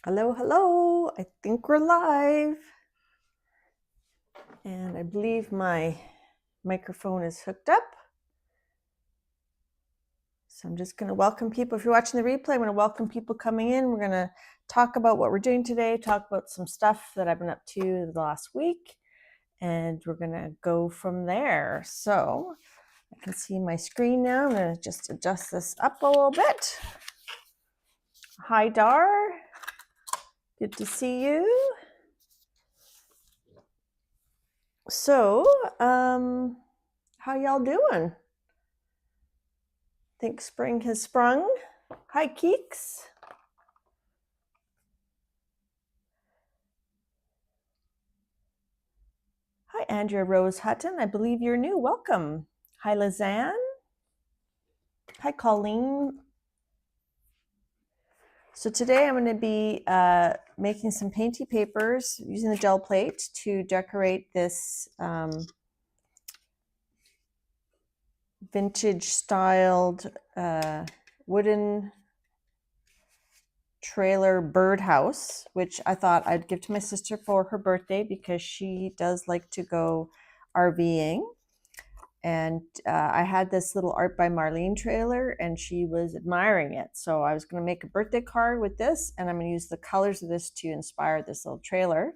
Hello, hello. I think we're live. And I believe my microphone is hooked up. So I'm just going to welcome people. If you're watching the replay, I'm going to welcome people coming in. We're going to talk about what we're doing today, talk about some stuff that I've been up to the last week, and we're going to go from there. So I can see my screen now. I'm going to just adjust this up a little bit. Hi, Dar. Good to see you. So, how y'all doing? Think spring has sprung. Hi, Keeks. Hi, Andrea Rose Hutton. I believe you're new. Welcome. Hi, Lizanne. Hi, Colleen. So today I'm going to be making some painty papers using the gel plate to decorate this vintage styled wooden trailer birdhouse, which I thought I'd give to my sister for her birthday because she does like to go RVing. And I had this little Art by Marlene trailer and she was admiring it. So I was going to make a birthday card with this, and I'm going to use the colors of this to inspire this little trailer.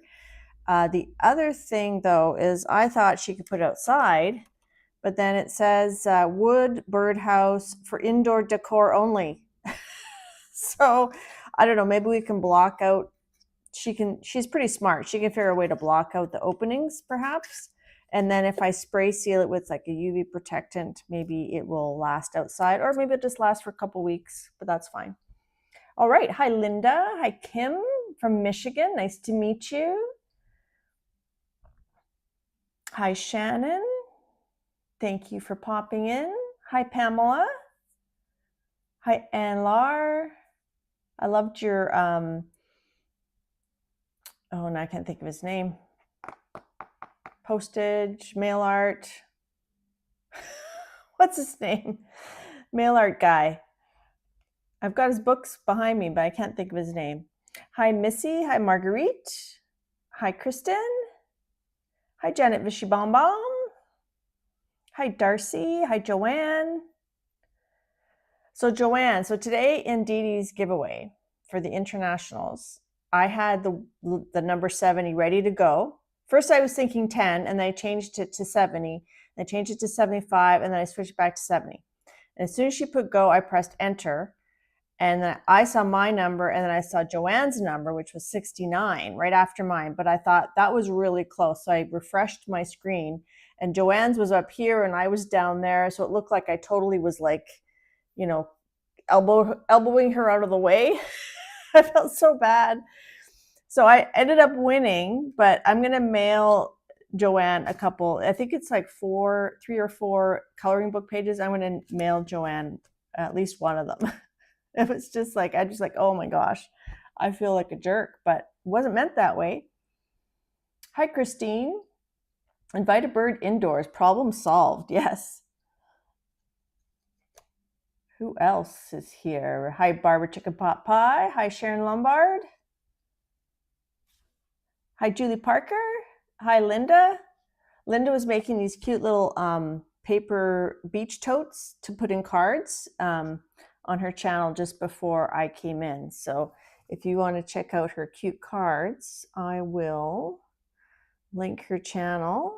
The other thing, though, is I thought she could put it outside, but then it says wood birdhouse for indoor decor only. So I don't know, maybe we can block out, she's pretty smart. She can figure a way to block out the openings perhaps. And then if I spray seal it with like a UV protectant, maybe it will last outside, or maybe it just lasts for a couple weeks, but that's fine. All right. Hi, Linda. Hi, Kim from Michigan. Nice to meet you. Hi, Shannon. Thank you for popping in. Hi, Pamela. Hi, Anlar. I loved your, oh, no, I can't think of his name. Postage, mail art. What's his name? Mail art guy. I've got his books behind me, but I can't think of his name. Hi, Missy. Hi, Marguerite. Hi, Kristen. Hi, Janet Vishybombom. Hi, Darcy. Hi, Joanne. So Joanne, so today in Dee Dee's giveaway for the internationals, I had the number 70 ready to go. First I was thinking 10, and then I changed it to 70. I changed it to 75, and then I switched back to 70. And as soon as she put go, I pressed enter. And then I saw my number, and then I saw Joanne's number, which was 69, right after mine. But I thought that was really close. So I refreshed my screen, and Joanne's was up here, and I was down there. So it looked like I totally was like, you know, elbowing her out of the way. I felt so bad. So I ended up winning, but I'm going to mail Joanne a couple. I think it's like 3 or 4 coloring book pages. I'm going to mail Joanne at least one of them. It was just like, oh my gosh, I feel like a jerk, but it wasn't meant that way. Hi, Christine. Invite a bird indoors. Problem solved. Yes. Who else is here? Hi, Barbara Chicken Pot Pie. Hi, Sharon Lombard. Hi, Julie Parker. Hi, Linda. Linda was making these cute little paper beach totes to put in cards on her channel just before I came in. So if you want to check out her cute cards, I will link her channel.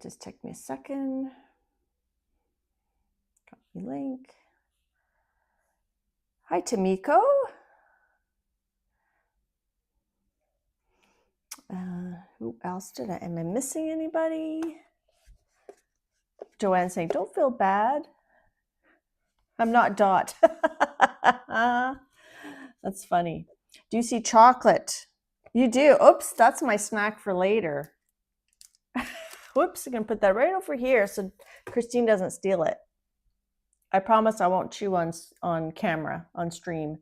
Just take me a second. Copy link. Hi, Tamiko. Who else am I missing anybody? Joanne saying, don't feel bad. I'm not Dot. That's funny. Do you see chocolate? You do. Oops, that's my snack for later. Whoops, I'm going to put that right over here so Christine doesn't steal it. I promise I won't chew on camera, on stream.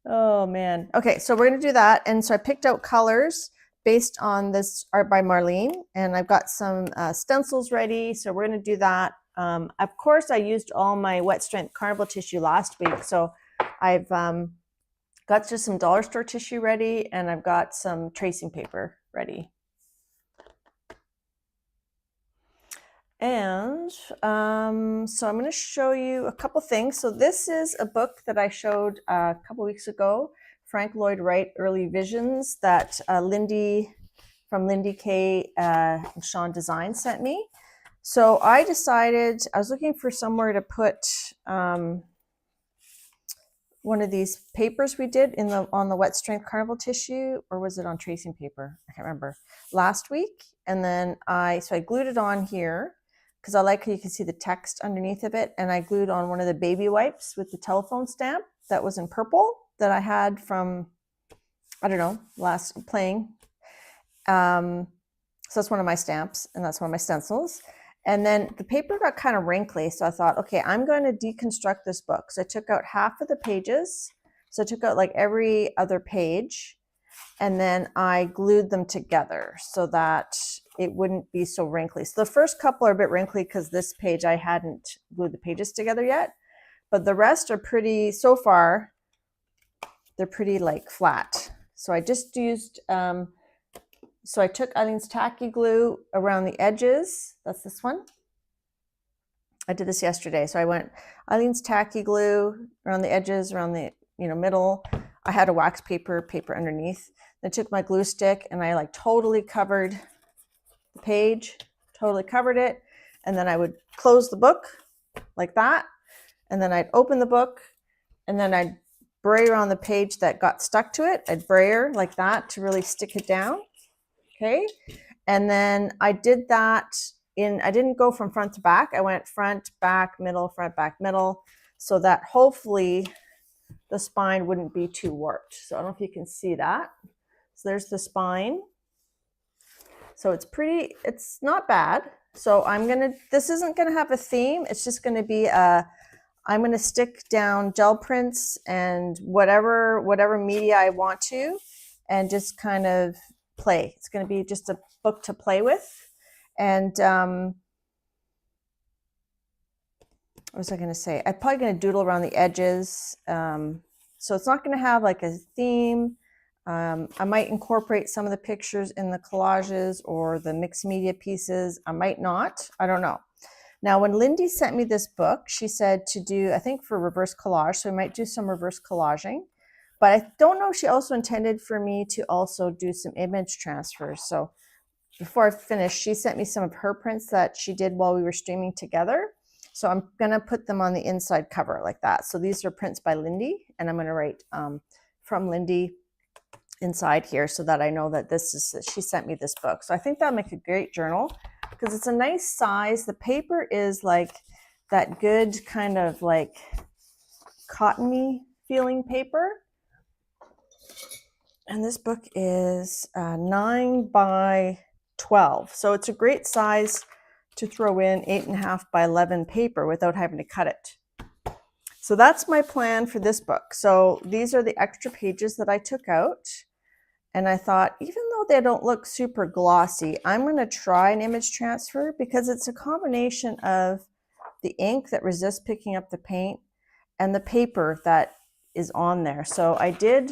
Oh, man. Okay, so we're going to do that. And so I picked out colors based on this art by Marlene, and I've got some stencils ready, so we're going to do that. Of course, I used all my wet strength carnival tissue last week, so I've got just some dollar store tissue ready, and I've got some tracing paper ready. And so I'm going to show you a couple things. So this is a book that I showed a couple weeks ago, Frank Lloyd Wright Early Visions, that Lindy from Lindy K and Sean Design sent me. So I decided I was looking for somewhere to put one of these papers we did on the wet strength carnival tissue, or was it on tracing paper? I can't remember, last week. And then I glued it on here because I like how you can see the text underneath of it. And I glued on one of the baby wipes with the telephone stamp that was in purple that I had from, I don't know, last playing. So that's one of my stamps, and that's one of my stencils. And then the paper got kind of wrinkly, so I thought, okay, I'm going to deconstruct this book. So I took out half of the pages. So I took out like every other page, and then I glued them together so that it wouldn't be so wrinkly. So the first couple are a bit wrinkly because this page I hadn't glued the pages together yet, but the rest are pretty, so far, they're pretty like flat. So I just used, so I took Eileen's tacky glue around the edges. That's this one. I did this yesterday. So I went Eileen's tacky glue around the edges, around the middle. I had a wax paper underneath. Then I took my glue stick and I like totally covered the page, totally covered it. And then I would close the book like that. And then I'd open the book, and then I'd brayer on the page that got stuck to it. I'd brayer like that to really stick it down. Okay. And then I did that I didn't go from front to back. I went front, back, middle, front, back, middle, so that hopefully the spine wouldn't be too warped. So I don't know if you can see that. So there's the spine. So it's not bad. So this isn't gonna have a theme. It's just gonna be I'm gonna stick down gel prints and whatever media I want to, and just kind of play. It's going to be just a book to play with. And what was I going to say? I'm probably going to doodle around the edges. So it's not going to have like a theme. I might incorporate some of the pictures in the collages or the mixed media pieces. I might not. I don't know. Now, when Lindy sent me this book, she said to do, I think, for reverse collage. So we might do some reverse collaging. But I don't know if she also intended for me to also do some image transfers. So before I finish, she sent me some of her prints that she did while we were streaming together. So I'm going to put them on the inside cover like that. So these are prints by Lindy, and I'm going to write from Lindy inside here so that I know that she sent me this book. So I think that'll make a great journal because it's a nice size. The paper is like that good kind of like cottony feeling paper. And this book is 9 by 12. So it's a great size to throw in 8.5 by 11 paper without having to cut it. So that's my plan for this book. So these are the extra pages that I took out. And I thought, even though they don't look super glossy, I'm going to try an image transfer because it's a combination of the ink that resists picking up the paint and the paper that is on there. So I took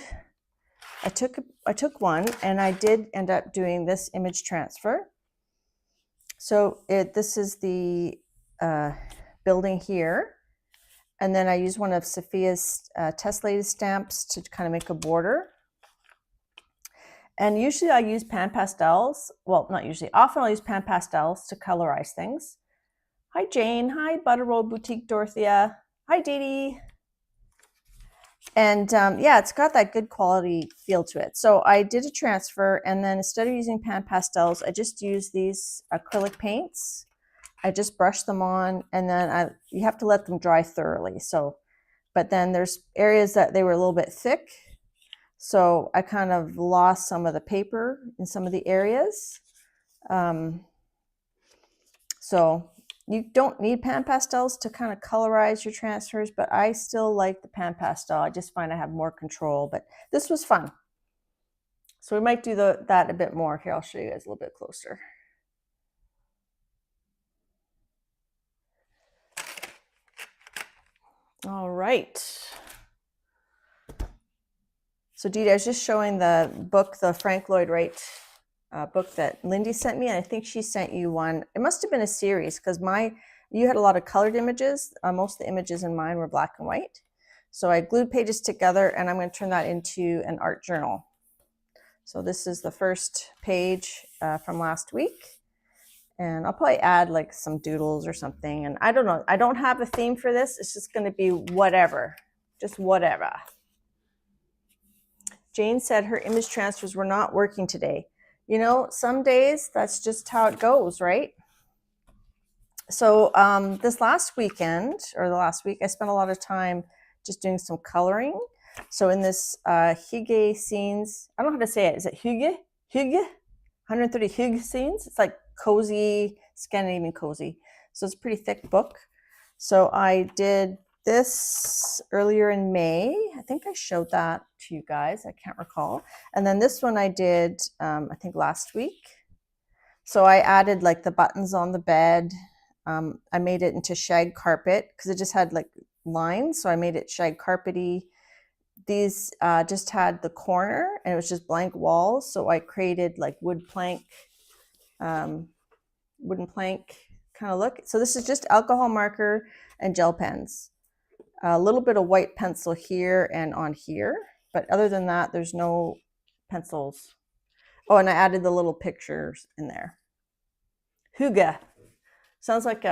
one, and I did end up doing this image transfer. So this is the building here, and then I use one of Sophia's tessellated stamps to kind of make a border. And usually I use pan pastels. Well, not usually. Often I'll use pan pastels to colorize things. Hi, Jane. Hi, Butter Roll Boutique Dorothea. Hi, Dee Dee. And yeah, it's got that good quality feel to it. So I did a transfer, and then instead of using pan pastels, I just used these acrylic paints. I just brushed them on, and then you have to let them dry thoroughly. So, but then there's areas that they were a little bit thick. So I kind of lost some of the paper in some of the areas. So you don't need pan pastels to kind of colorize your transfers, but I still like the pan pastel. I just find I have more control, but this was fun. So we might do that a bit more. Here, I'll show you guys a little bit closer. All right. So Dee, I was just showing the book, the Frank Lloyd Wright book that Lindy sent me, and I think she sent you one. It must have been a series because you had a lot of colored images. Most of the images in mine were black and white. So I glued pages together, and I'm going to turn that into an art journal. So this is the first page from last week. And I'll probably add like some doodles or something. And I don't know. I don't have a theme for this. It's just going to be whatever. Just whatever. Jane said her image transfers were not working today. You know, some days that's just how it goes, right? So this last weekend, or the last week, I spent a lot of time just doing some coloring. So in this hygge scenes, I don't know how to say it. Is it hygge? Hygge? 130 hygge scenes. It's like cozy, Scandinavian cozy. So it's a pretty thick book. So I did this earlier in May. I think I showed that to you guys. I can't recall. And then this one I did, I think last week. So I added like the buttons on the bed. I made it into shag carpet because it just had like lines. So I made it shag carpety. These just had the corner and it was just blank walls. So I created like wooden plank kind of look. So this is just alcohol marker and gel pens. A little bit of white pencil here and on here. But other than that, there's no pencils. Oh, and I added the little pictures in there. Hygge. Sounds like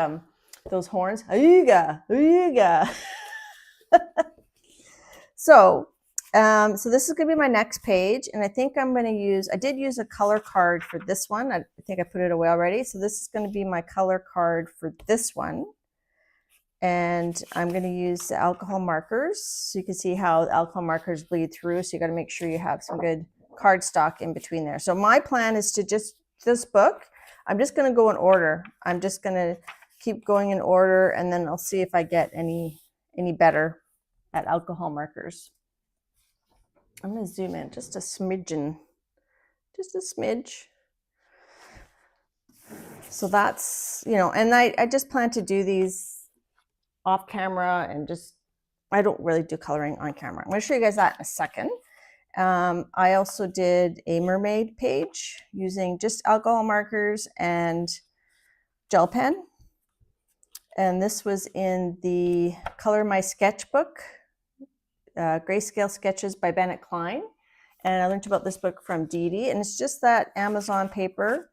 those horns. Hygge, hygge. So this is going to be my next page, and I think I'm going to use, I did use a color card for this one. I think I put it away already. So this is going to be my color card for this one. And I'm going to use the alcohol markers. So you can see how the alcohol markers bleed through. So you got to make sure you have some good cardstock in between there. So my plan is to this book, I'm just going to go in order. I'm just going to keep going in order, and then I'll see if I get any better at alcohol markers. I'm going to zoom in just a smidgen, just a smidge. So that's, you know, and I just plan to do these off camera, and just, I don't really do coloring on camera. I'm going to show you guys that in a second. I also did a mermaid page using just alcohol markers and gel pen. And this was in the Color My Sketchbook, Grayscale Sketches by Bennett Klein. And I learned about this book from Dee Dee, and it's just that Amazon paper.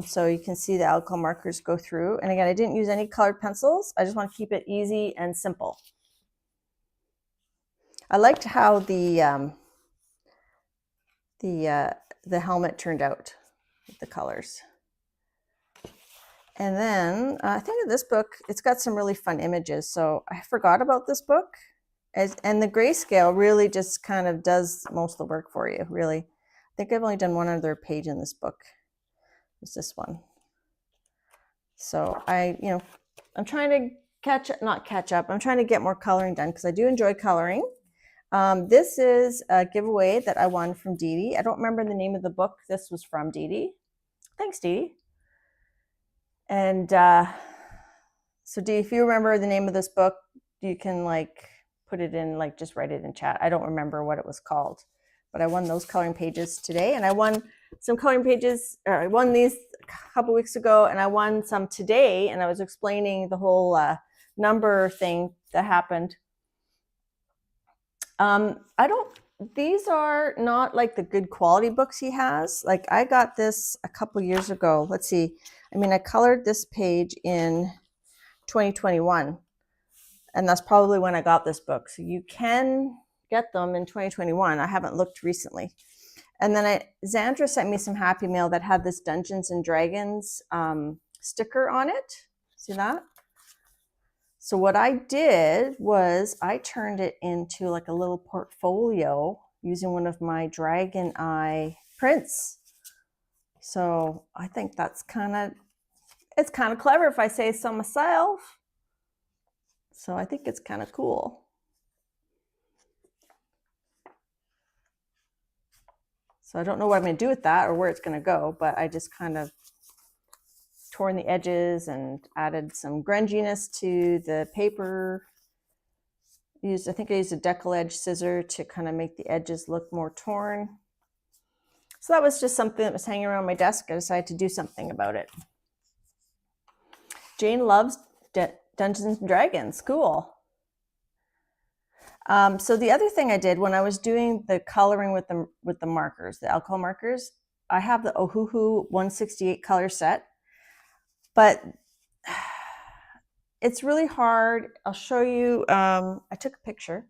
So you can see the alcohol markers go through. And again, I didn't use any colored pencils. I just want to keep it easy and simple. I liked how the helmet turned out with the colors. And then I think this book, it's got some really fun images. So I forgot about this book. And the grayscale really just kind of does most of the work for you, really. I think I've only done one other page in this book. It's this one. So I'm trying to not catch up. I'm trying to get more coloring done because I do enjoy coloring. This is a giveaway that I won from Dee Dee. I don't remember the name of the book this was from, Dee Dee. Thanks, Dee Dee. And so Dee, if you remember the name of this book, you can like put it in, like just write it in chat. I don't remember what it was called, but I won those coloring pages today, and I won some coloring pages. I won these a couple weeks ago, and I won some today, and I was explaining the whole number thing that happened. These are not like the good quality books he has. Like I got this a couple years ago. Let's see. I mean, I colored this page in 2021, and that's probably when I got this book. So you can get them in 2021. I haven't looked recently. And then Xandra sent me some Happy Mail that had this Dungeons and Dragons sticker on it. See that? So what I did was I turned it into like a little portfolio using one of my Dragon Eye prints. So I think it's kind of clever if I say so myself. So I think it's kind of cool. So I don't know what I'm going to do with that or where it's going to go, but I just kind of torn the edges and added some grunginess to the paper. I think I used a decal edge scissor to kind of make the edges look more torn. So that was just something that was hanging around my desk. I decided to do something about it. Jane loves Dungeons and Dragons. Cool. So the other thing I did when I was doing the coloring with the markers, the alcohol markers, I have the Ohuhu 168 color set, but it's really hard. I'll show you. I took a picture.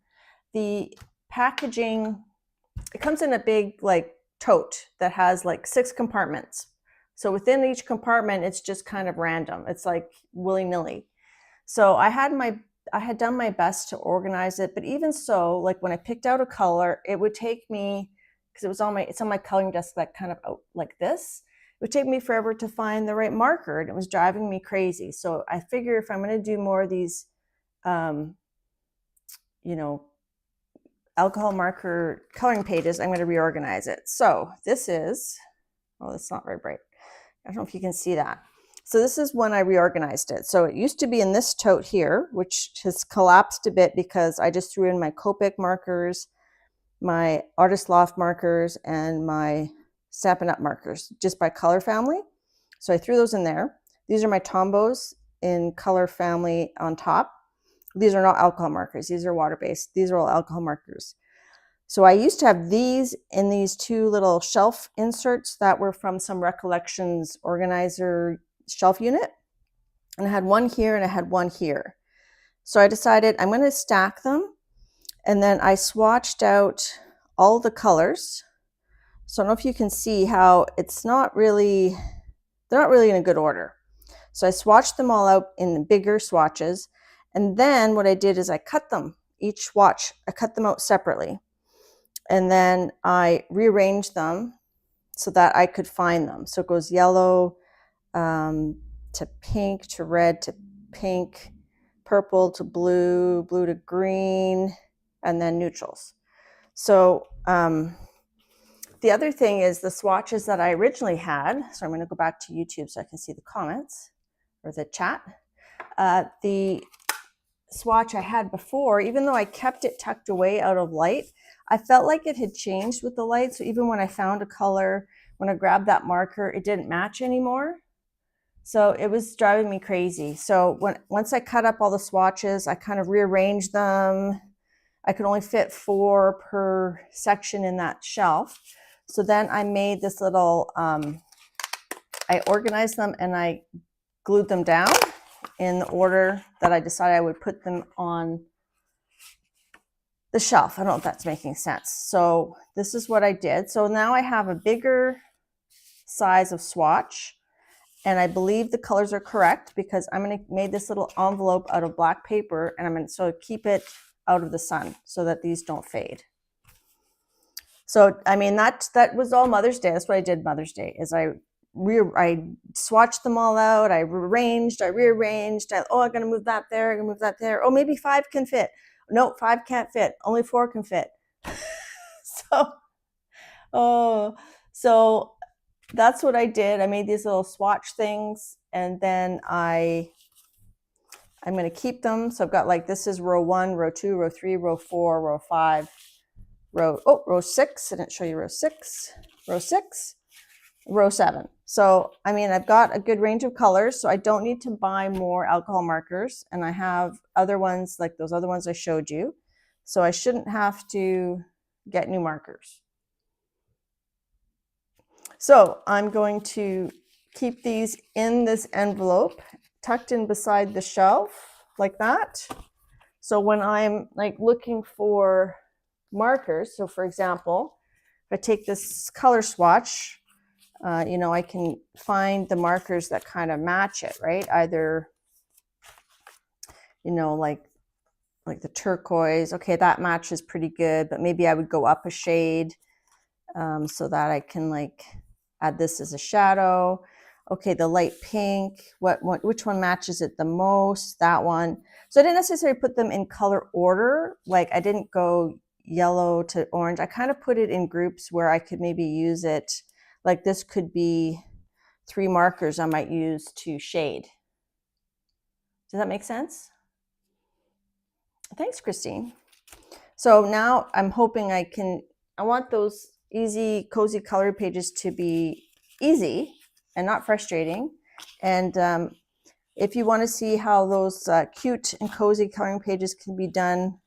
The packaging, it comes in a big like tote that has like 6 compartments. So within each compartment, it's just kind of random. It's like willy-nilly. So I had done my best to organize it, but even so, like when I picked out a color, it would take me, because it's on my coloring desk that kind of out like this. It would take me forever to find the right marker, and it was driving me crazy. So I figure if I'm going to do more of these, alcohol marker coloring pages, I'm going to reorganize it. So this is, oh, it's not very bright. I don't know if you can see that. So this is when I reorganized it. So it used to be in this tote here, which has collapsed a bit because I just threw in my Copic markers, my Artist Loft markers, and my Stampin' Up markers just by color family. So I threw those in there. These are my Tombos in color family on top. These are not alcohol markers. These are water-based. These are all alcohol markers. So I used to have these in these 2 little shelf inserts that were from some Recollections organizer shelf unit. And I had one here and I had one here. So I decided I'm going to stack them. And then I swatched out all the colors. So I don't know if you can see how they're not really in a good order. So I swatched them all out in bigger swatches. And then what I did is I cut them, each swatch, I cut them out separately. And then I rearranged them so that I could find them. So it goes yellow to pink to red to pink, purple to blue, blue to green, and then neutrals. So the other thing is the swatches that I originally had. So I'm going to go back to YouTube so I can see the comments or the chat. The swatch I had before, even though I kept it tucked away out of light, I felt like it had changed with the light. So even when I found a color, when I grabbed that marker, it didn't match anymore. So it was driving me crazy. So once I cut up all the swatches, I kind of rearranged them. I could only fit 4 per section in that shelf. So then I made this little, I organized them and I glued them down in the order that I decided I would put them on the shelf. I don't know if that's making sense. So this is what I did. So now I have a bigger size of swatch, and I believe the colors are correct because I'm going to make this little envelope out of black paper, and I'm going to keep it out of the sun so that these don't fade. So, I mean, that was all Mother's Day. That's what I did Mother's Day, is I swatched them all out. I rearranged. I'm going to move that there. I'm going to move that there. Oh, maybe 5 can fit. No, 5 can't fit. Only 4 can fit. So that's what I did. I made these little swatch things, and then I'm going to keep them. So I've got like, this is row 1, row 2, row 3, row 4, row 5, row 6. I didn't show you row 6, row 7. So, I mean, I've got a good range of colors, so I don't need to buy more alcohol markers. And I have other ones like those other ones I showed you. So I shouldn't have to get new markers. So I'm going to keep these in this envelope tucked in beside the shelf like that. So when I'm like looking for markers, so for example, if I take this color swatch, I can find the markers that kind of match it, right? Either, like the turquoise. Okay, that matches pretty good, but maybe I would go up a shade so that I can like add this as a shadow. Okay, the light pink, which one matches it the most? That one. So I didn't necessarily put them in color order. Like I didn't go yellow to orange. I kind of put it in groups where I could maybe use it. Like this could be 3 markers I might use to shade. Does that make sense? Thanks, Christine. So now I'm hoping I want those easy, cozy color pages to be easy and not frustrating. And if you want to see how those cute and cozy coloring pages can be done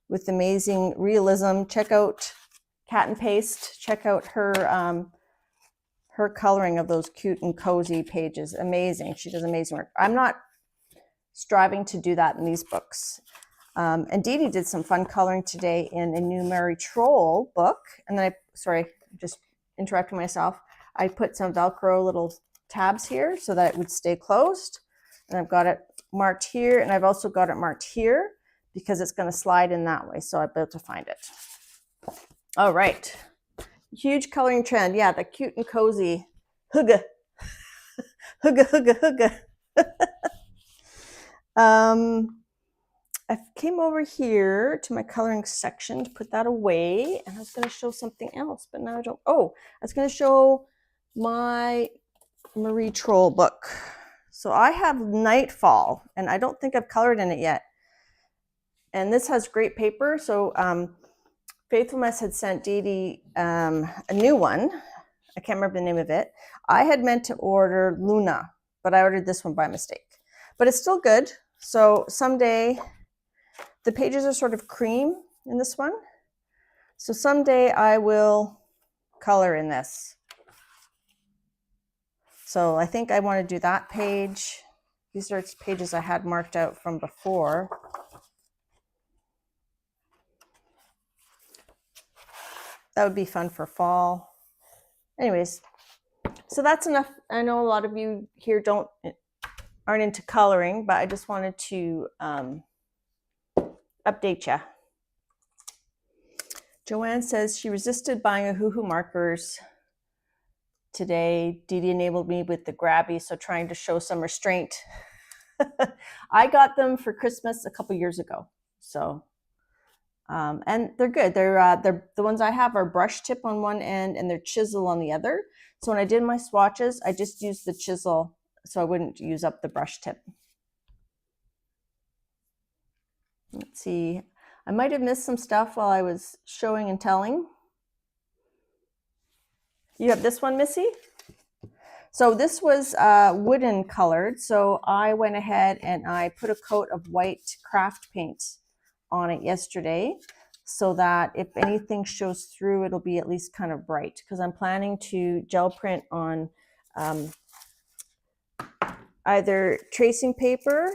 with amazing realism, check out Cat and Paste. Check out her her coloring of those cute and cozy pages. Amazing. She does amazing work. I'm not striving to do that in these books. And Dee Dee did some fun coloring today in a new Mary Troll book. And then sorry, just interrupting myself. I put some Velcro little tabs here so that it would stay closed. And I've got it marked here, and I've also got it marked here because it's going to slide in that way. So I'll be able to find it. All right. Huge coloring trend. Yeah, the cute and cozy. Hugga. Hugga, hugga, hugga. I came over here to my coloring section to put that away, and I was going to show something else, but now I don't. Oh, I was going to show my Marie Troll book. So I have Nightfall, and I don't think I've colored in it yet. And this has great paper. So Faithfulness had sent Dee Dee a new one. I can't remember the name of it. I had meant to order Luna, but I ordered this one by mistake. But it's still good. So someday, the pages are sort of cream in this one. So someday I will color in this. So I think I want to do that page. These are pages I had marked out from before. That would be fun for fall. Anyways, so that's enough. I know a lot of you here aren't into coloring, but I just wanted to update you. Joanne says she resisted buying a Hoo-Hoo markers today. Dee Dee enabled me with the grabby, so trying to show some restraint. I got them for Christmas a couple years ago, so and they're good. They're the ones I have are brush tip on one end and they're chisel on the other. So when I did my swatches, I just used the chisel so I wouldn't use up the brush tip. Let's see. I might have missed some stuff while I was showing and telling. You have this one, Missy? So this was wooden colored. So I went ahead and I put a coat of white craft paint on it yesterday so that if anything shows through, it'll be at least kind of bright, because I'm planning to gel print on either tracing paper.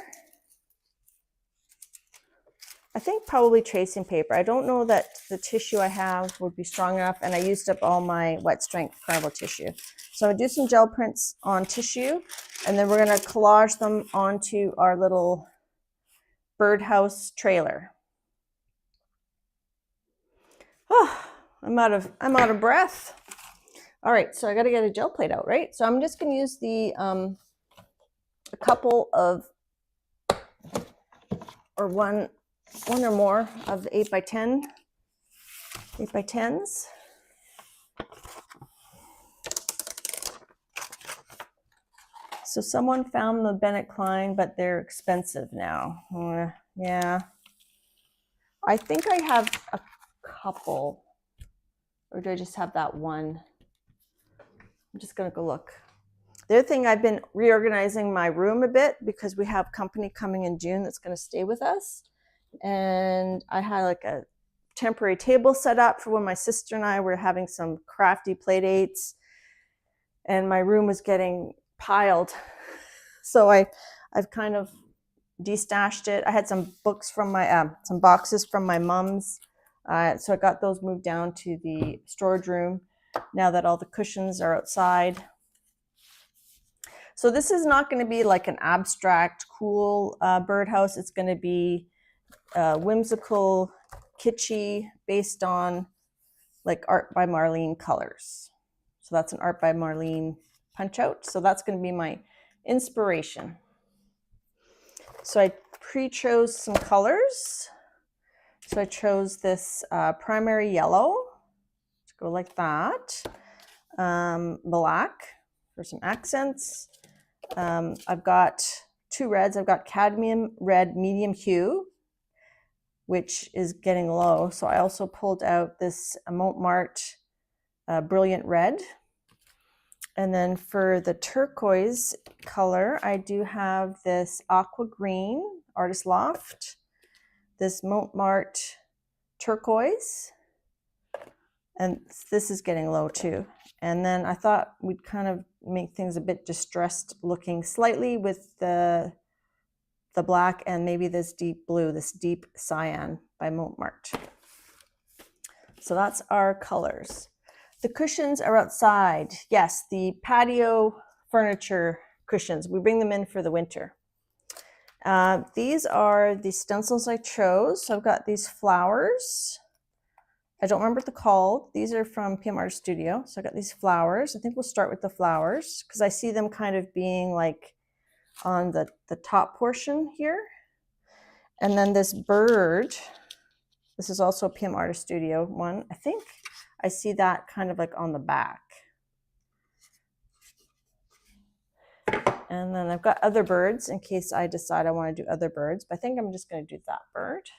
I think probably tracing paper. I don't know that the tissue I have would be strong enough, and I used up all my wet strength carnival tissue. So I'm gonna do some gel prints on tissue, and then we're gonna collage them onto our little birdhouse trailer. Oh, I'm out of breath. All right, so I got to get a gel plate out, right? So I'm just going to use the a couple of or one or more of the 8x10 8x10s. So someone found the Bennett Klein, but they're expensive now. Yeah, I think I have a couple, or do I just have that one? I'm just gonna go look. The other thing, I've been reorganizing my room a bit because we have company coming in June that's gonna stay with us. And I had like a temporary table set up for when my sister and I were having some crafty play dates, and my room was getting piled. So I've kind of destashed it. I had some books from my, some boxes from my mom's. So I got those moved down to the storage room now that all the cushions are outside. So this is not going to be like an abstract, cool birdhouse. It's going to be whimsical, kitschy, based on like Art by Marlene colors. So that's an Art by Marlene punch out. So that's going to be my inspiration. So I pre-chose some colors. So I chose this primary yellow to go like that. Black for some accents. I've got two reds. I've got cadmium red medium hue, which is getting low. So I also pulled out this Montmartre brilliant red. And then for the turquoise color, I do have this aqua green Artist Loft, this Montmartre turquoise, and this is getting low too. And then I thought we'd kind of make things a bit distressed looking slightly with the black and maybe this deep blue, this deep cyan by Montmartre. So that's our colors. The cushions are outside. Yes, the patio furniture cushions. We bring them in for the winter. These are the stencils I chose. So I've got these flowers. I don't remember what they're called. These are from PM Artist Studio. So I got these flowers. I think we'll start with the flowers because I see them kind of being like on the top portion here. And then this bird, this is also a PM Artist Studio one. I think I see that kind of like on the back. And then I've got other birds in case I decide I want to do other birds, but I think I'm just going to do that bird.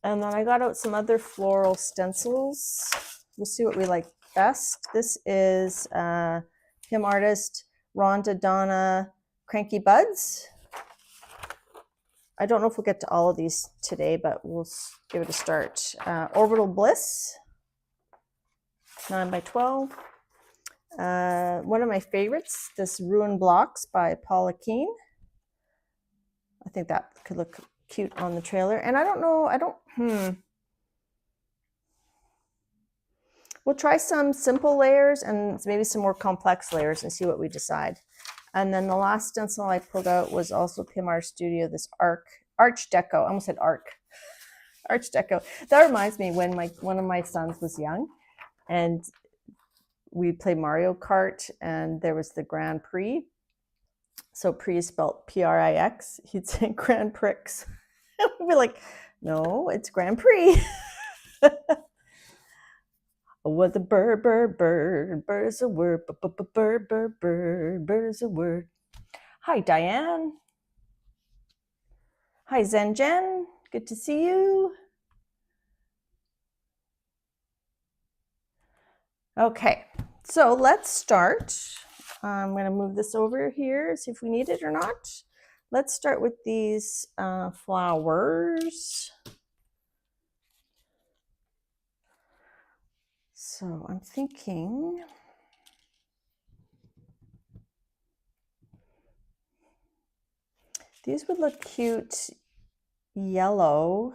And then I got out some other floral stencils. We'll see what we like best. This is PM Artist Rhonda Donna Cranky Buds. I don't know if we'll get to all of these today, but we'll give it a start. Orbital Bliss, 9 by 12. One of my favorites, this Ruin Blocks by Paula Keen. I think that could look cute on the trailer. And I don't know, we'll try some simple layers and maybe some more complex layers and see what we decide. And then the last stencil I pulled out was also PM Artist Studio, this Arch Deco. I almost said Arc. Arch Deco. That reminds me when one of my sons was young and we played Mario Kart and there was the Grand Prix. So Prix is spelled P-R-I-X. He'd say Grand Prix. We'd be like, no, it's Grand Prix. Oh, the bird, bird, bird, bird is a word, bird, bird, bird, bird is a word. Hi, Diane. Hi, Zen Jen. Good to see you. Okay, so let's start. I'm going to move this over here, see if we need it or not. Let's start with these flowers. So I'm thinking these would look cute yellow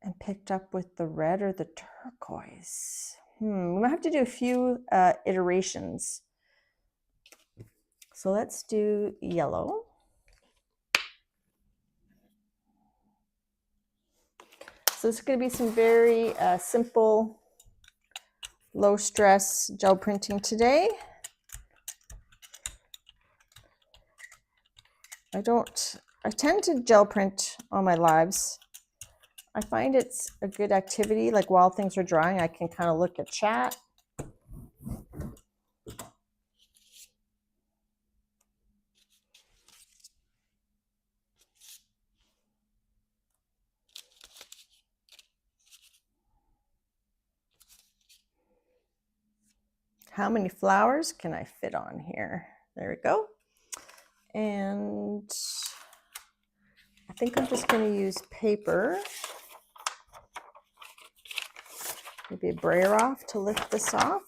and picked up with the red or the turquoise. We might have to do a few iterations. So let's do yellow. So it's going to be some very simple, low stress gel printing today. I tend to gel print on my lives. I find it's a good activity, like while things are drying, I can kind of look at chat. How many flowers can I fit on here? There we go. And I think I'm just going to use paper, maybe a brayer off to lift this off.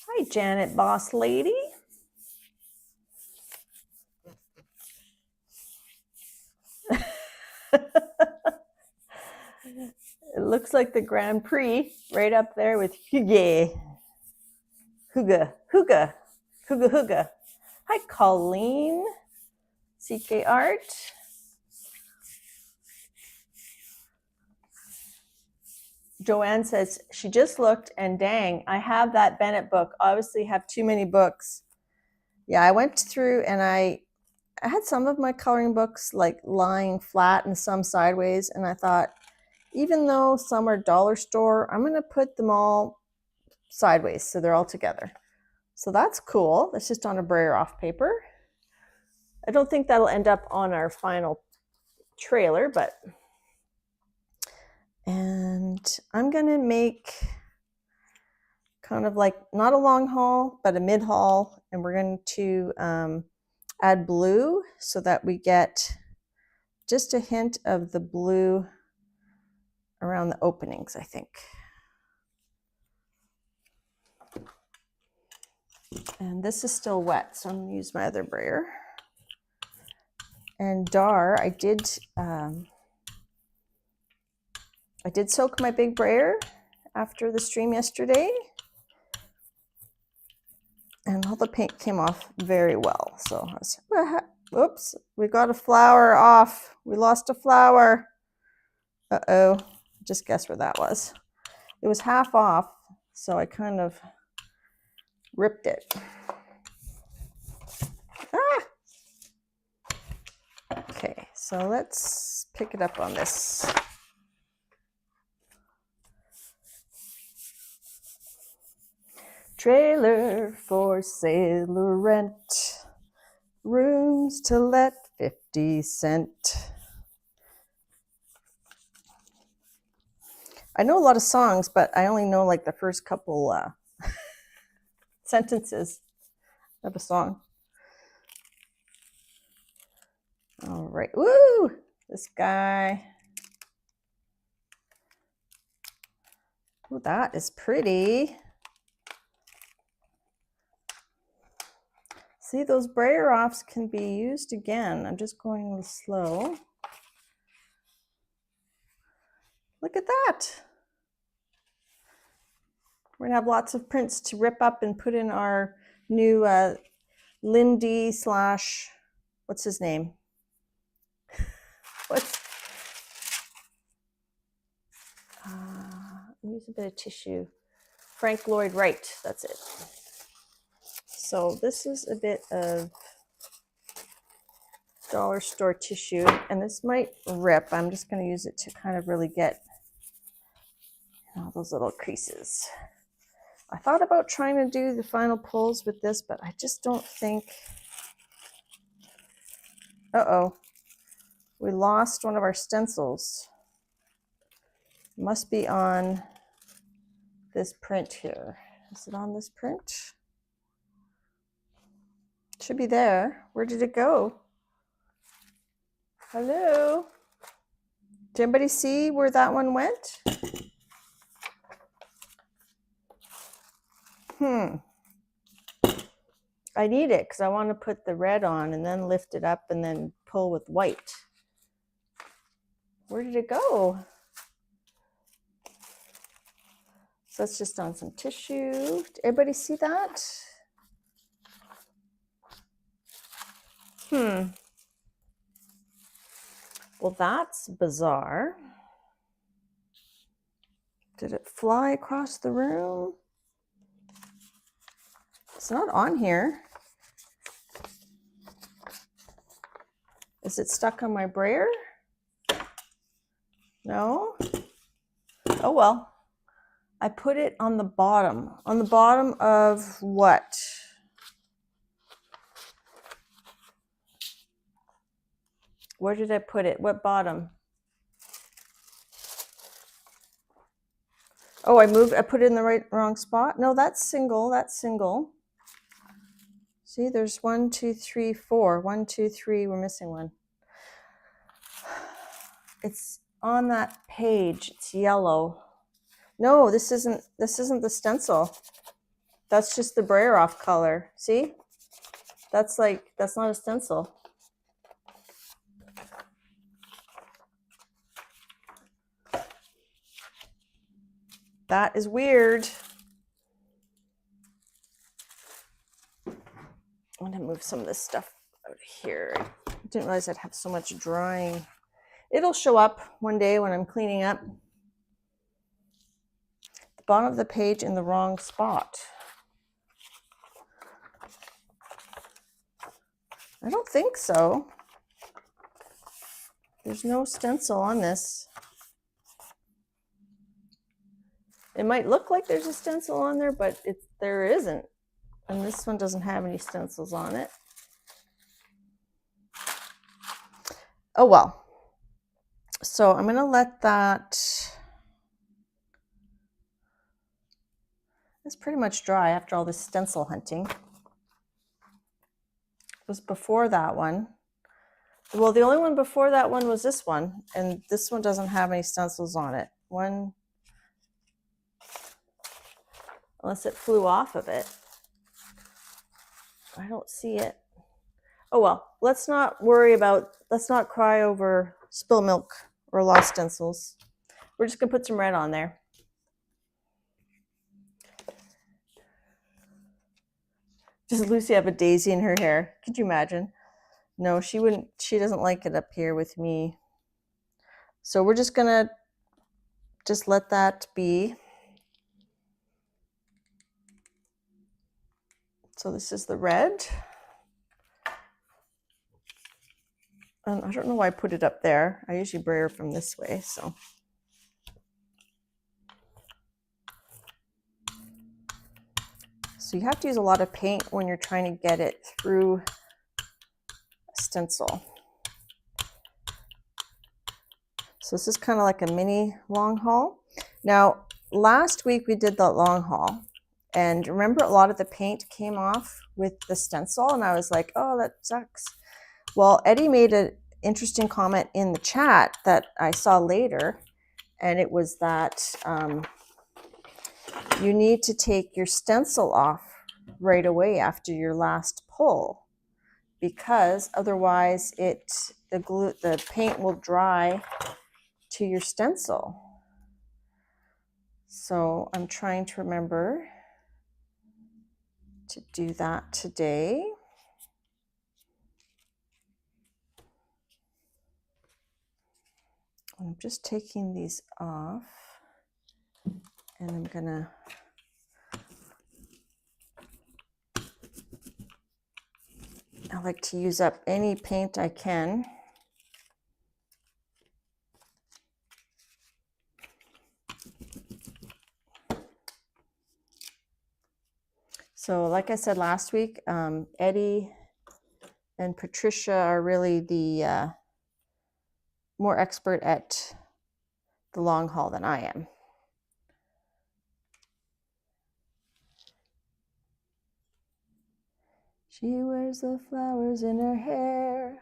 Hi, Janet, boss lady. It looks like the Grand Prix right up there with Huga. Hi, Colleen. CK Art. Joanne says she just looked and dang, I have that Bennett book. Obviously have too many books. Yeah, I went through and I I had some of my coloring books like lying flat and some sideways, and I thought, even though some are dollar store, I'm going to put them all sideways so they're all together. So that's cool. That's just on a brayer off paper. I don't think that'll end up on our final trailer, but and I'm going to make kind of like not a long haul, but a mid haul, and we're going to add blue so that we get just a hint of the blue around the openings, I think. And this is still wet, so I'm going to use my other brayer. And Dar, I did soak my big brayer after the stream yesterday, and all the paint came off very well. So I was, whoops, we got a flower off. We lost a flower. Uh-oh, just guess where that was. It was half off, so I kind of ripped it. Ah! Okay, so let's pick it up on this. Trailer for sale or rent, rooms to let 50 cent. I know a lot of songs, but I only know like the first couple sentences of a song. All right, woo! This guy. Oh, that is pretty. See, those brayer offs can be used again. I'm just going a little slow. Look at that. We're gonna have lots of prints to rip up and put in our new Lindy slash, what's his name? Use a bit of tissue. Frank Lloyd Wright, that's it. So this is a bit of dollar store tissue, and this might rip. I'm just going to use it to kind of really get all those little creases. I thought about trying to do the final pulls with this, but I just don't think. Uh-oh, we lost one of our stencils. Must be on this print here. Is it on this print? Should be there. Where did it go? Hello? Did anybody see where that one went? I need it because I want to put the red on and then lift it up and then pull with white. Where did it go? So that's just on some tissue. Did everybody see that? Well, that's bizarre. Did it fly across the room? It's not on here. Is it stuck on my brayer? No? Oh well. I put it on the bottom. On the bottom of what? Where did I put it? What bottom? Oh, I put it in the wrong spot? No, that's single, that's single. See, there's 1, 2, 3, 4. 1, 2, 3, we're missing one. It's on that page, it's yellow. No, this isn't the stencil. That's just the brayer off color. See? That's not a stencil. That is weird. I'm gonna move some of this stuff out of here. I didn't realize I'd have so much drying. It'll show up one day when I'm cleaning up. The bottom of the page in the wrong spot. I don't think so. There's no stencil on this. It might look like there's a stencil on there, but there isn't. And this one doesn't have any stencils on it. Oh well. So I'm going to let that, it's pretty much dry after all this stencil hunting. It was before that one. Well, the only one before that one was this one, and this one doesn't have any stencils on it. Unless it flew off of it. I don't see it. Oh well, let's not cry over spilled milk or lost stencils. We're just gonna put some red on there. Does Lucy have a daisy in her hair? Could you imagine? No, she wouldn't. She doesn't like it up here with me. So we're just gonna let that be. So this is the red. And I don't know why I put it up there. I usually brayer from this way, so. So you have to use a lot of paint when you're trying to get it through a stencil. So this is kind of like a mini long haul. Now, last week we did the long haul, and remember a lot of the paint came off with the stencil, and I was like, oh, that sucks. Well, Eddie made an interesting comment in the chat that I saw later, and it was that you need to take your stencil off right away after your last pull, because otherwise the paint will dry to your stencil. So I'm trying to remember to do that today. I'm just taking these off, and I'm gonna I like to use up any paint I can. So like I said last week, Eddie and Patricia are really the more expert at the long haul than I am. She wears the flowers in her hair.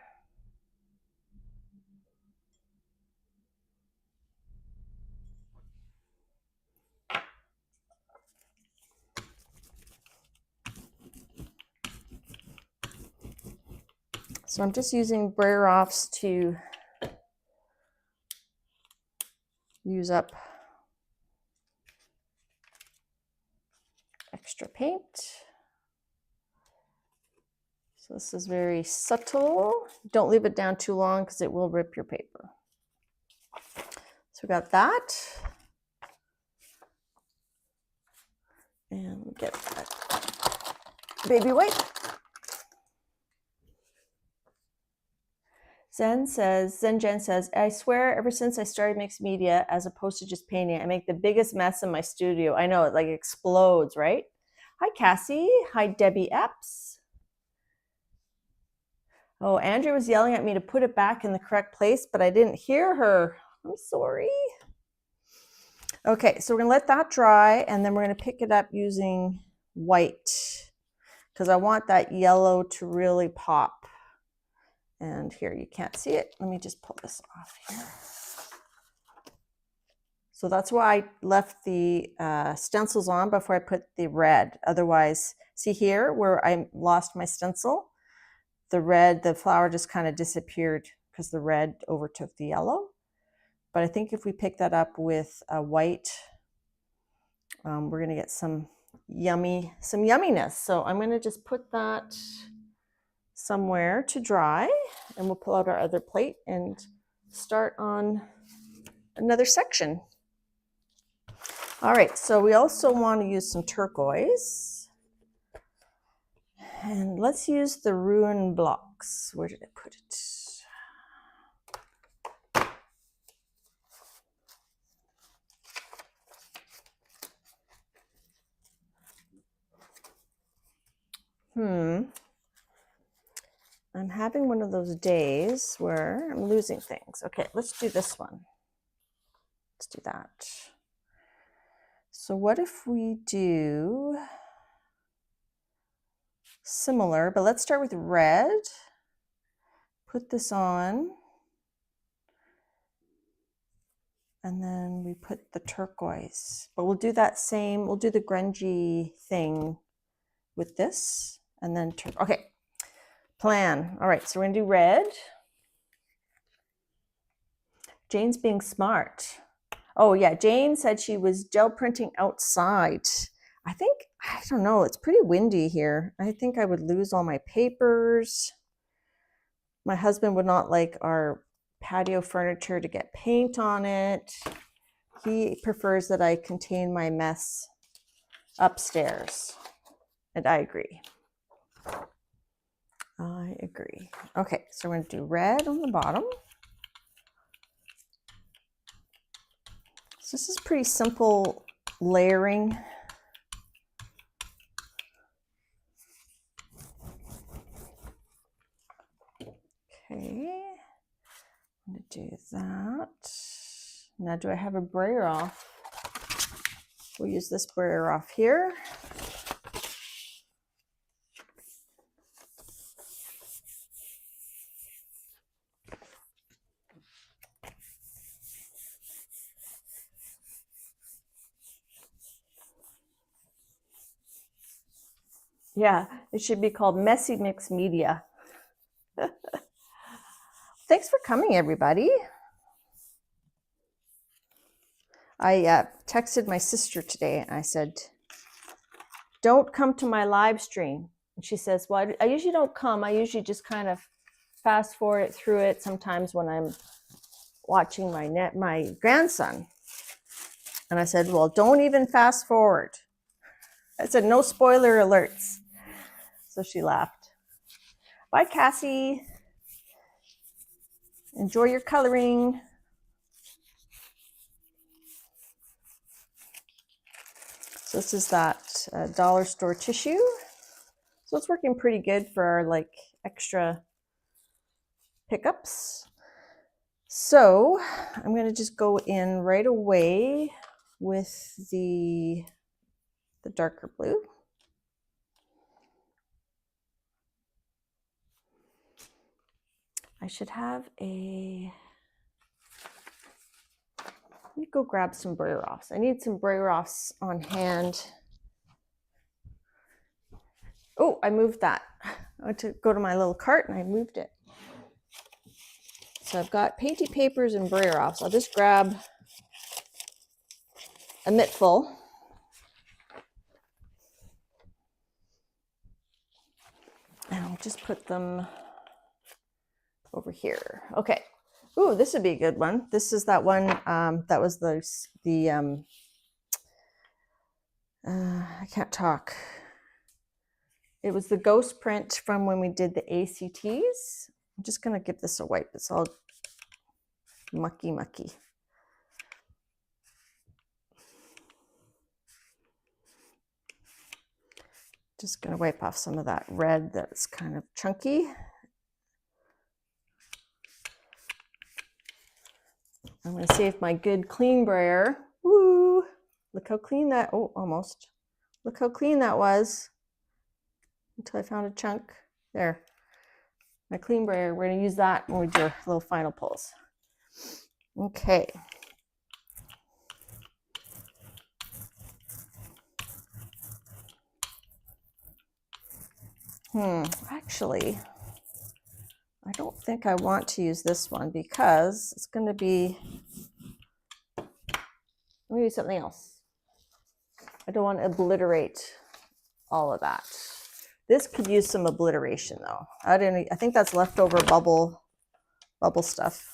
So I'm just using brayer offs to use up extra paint. So this is very subtle. Don't leave it down too long because it will rip your paper. So we got that. And get that baby wipe. Zen Jen says, I swear ever since I started mixed media as opposed to just painting, I make the biggest mess in my studio. I know, it like explodes, right? Hi, Cassie. Hi, Debbie Epps. Oh, Andrea was yelling at me to put it back in the correct place, but I didn't hear her. I'm sorry. Okay, so we're gonna let that dry, and then we're gonna pick it up using white because I want that yellow to really pop. And here, you can't see it. Let me just pull this off here. So that's why I left the stencils on before I put the red. Otherwise, see here where I lost my stencil? The flower just kind of disappeared because the red overtook the yellow. But I think if we pick that up with a white, we're gonna get some yumminess. So I'm gonna just put that somewhere to dry, and we'll pull out our other plate and start on another section. All right, so we also want to use some turquoise. And let's use the ruin blocks. Where did I put it? I'm having one of those days where I'm losing things. Okay, let's do this one. Let's do that. So what if we do similar, but let's start with red. Put this on. And then we put the turquoise. But we'll do that same, we'll do the grungy thing with this. And then, okay, plan. All right, so we're gonna do red. Jane's being smart. Oh yeah, Jane said she was gel printing outside. I don't know, it's pretty windy here. I think I would lose all my papers. My husband would not like our patio furniture to get paint on it. He prefers that I contain my mess upstairs. And I agree. I agree. Okay, so we're going to do red on the bottom. So this is pretty simple layering. Okay, I'm going to do that. Now, do I have a brayer off? We'll use this brayer off here. Yeah, it should be called Messy Mix Media. Thanks for coming, everybody. I texted my sister today and I said, don't come to my live stream. And she says, well, I usually don't come. I usually just kind of fast forward through it sometimes when I'm watching my grandson. And I said, well, don't even fast forward. I said, no spoiler alerts. So she laughed. Bye, Cassie. Enjoy your coloring. So this is that dollar store tissue. So it's working pretty good for our like extra pickups. So I'm going to just go in right away with the darker blue. I should have a, let me go grab some brayer offs. I need some brayer offs on hand. Oh, I moved that. I went to go to my little cart and I moved it. So I've got painty papers and brayer offs. I'll just grab a mittful. And I'll just put them over here. Okay. Ooh, this would be a good one. This is that one that was I can't talk. It was the ghost print from when we did the ACTs. I'm just going to give this a wipe. It's all mucky. Just going to wipe off some of that red that's kind of chunky. I'm going to save my good clean brayer. Woo! Look how clean that, oh, almost. Look how clean that was until I found a chunk. There. My clean brayer, we're going to use that when we do our little final pulls. Okay. Actually, I don't think I want to use this one because it's going to be, let me use something else. I don't want to obliterate all of that. This could use some obliteration though. I think that's leftover bubble stuff.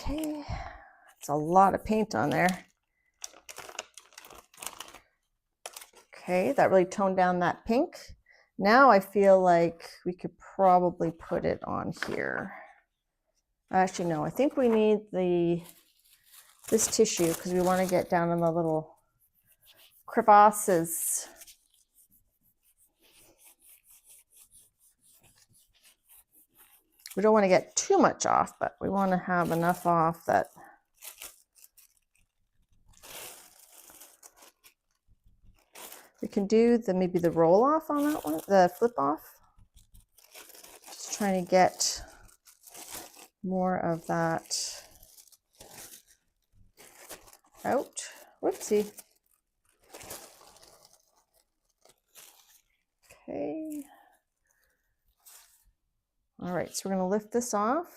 Okay, it's a lot of paint on there. Okay, that really toned down that pink. Now I feel like we could probably put it on here. Actually, no, I think we need this tissue because we want to get down in the little crevasses. We don't want to get too much off, but we want to have enough off that we can do maybe the roll off on that one, the flip off. Just trying to get more of that out. Whoopsie. Okay. All right, so we're going to lift this off.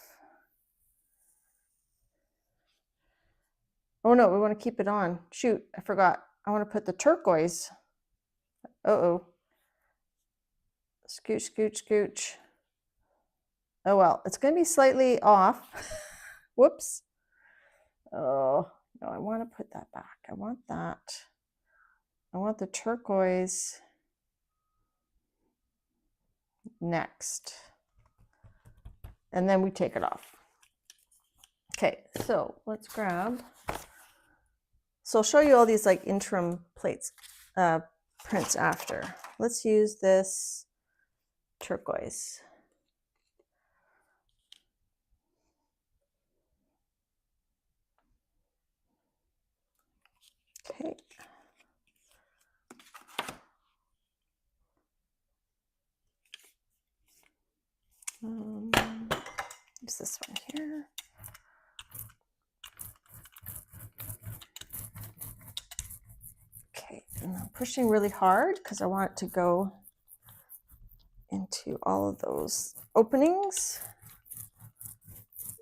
Oh no, we want to keep it on. Shoot, I forgot. I want to put the turquoise. Uh-oh. Scooch, scooch, scooch. Oh well, it's going to be slightly off. Whoops. Oh, no, I want to put that back. I want that. I want the turquoise next. And then we take it off. Okay, so let's grab. So I'll show you all these like interim plates, prints after. Let's use this turquoise. Okay. Use this one here. Okay, and I'm pushing really hard because I want it to go into all of those openings.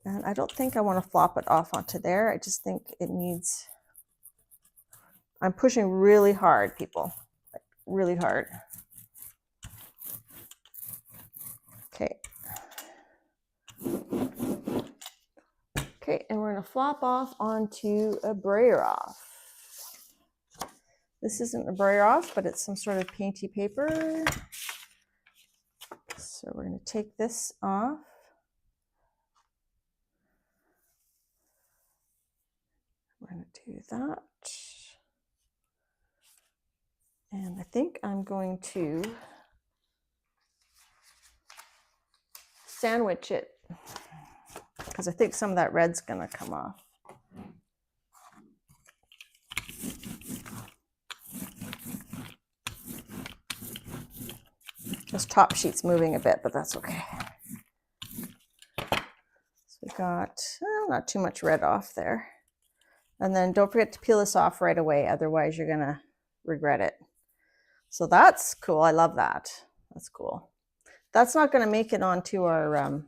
And I don't think I want to flop it off onto there. I just think it needs, I'm pushing really hard, people, like really hard. Okay. Okay, and we're going to flop off onto a brayer off. This isn't a brayer off, but it's some sort of painty paper. So we're going to take this off. We're going to do that. And I think I'm going to sandwich it because I think some of that red's going to come off. This top sheet's moving a bit, but that's okay. So we got not too much red off there. And then don't forget to peel this off right away, otherwise you're gonna regret it. So that's cool, I love that. That's cool. That's not gonna make it onto our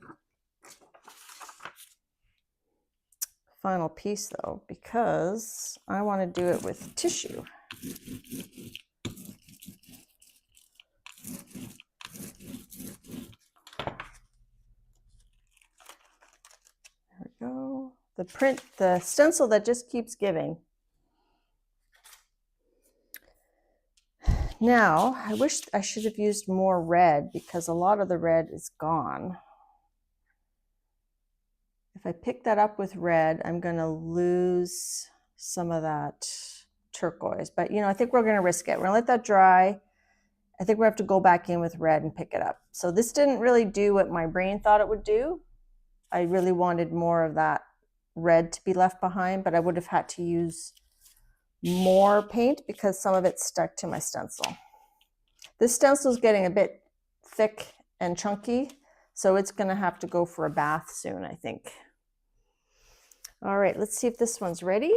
final piece though, because I wanna do it with tissue. There we go. The print, the stencil that just keeps giving. Now, I wish I should have used more red because a lot of the red is gone. If I pick that up with red, I'm going to lose some of that turquoise. But, you know, I think we're going to risk it. We're going to let that dry. I think we have to go back in with red and pick it up. So this didn't really do what my brain thought it would do. I really wanted more of that red to be left behind, but I would have had to use more paint because some of it stuck to my stencil. This stencil is getting a bit thick and chunky, so it's going to have to go for a bath soon, I think. All right, let's see if this one's ready.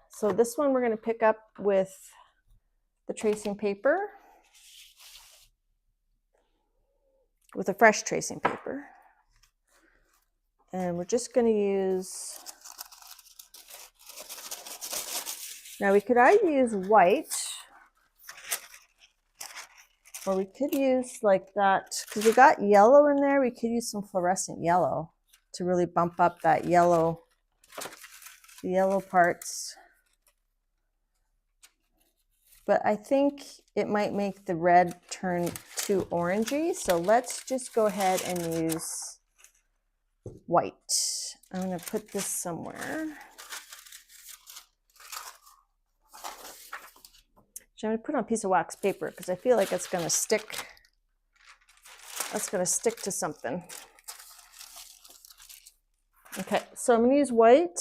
So this one we're going to pick up with the tracing paper, with a fresh tracing paper. And we're just going to use, now we could either use white, or we could use like that, because we got yellow in there, we could use some fluorescent yellow to really bump up that yellow the yellow parts. But I think it might make the red turn too orangey. So let's just go ahead and use white. I'm going to put this somewhere. So I'm going to put it on a piece of wax paper because I feel like it's going to stick. That's going to stick to something. Okay, so I'm going to use white.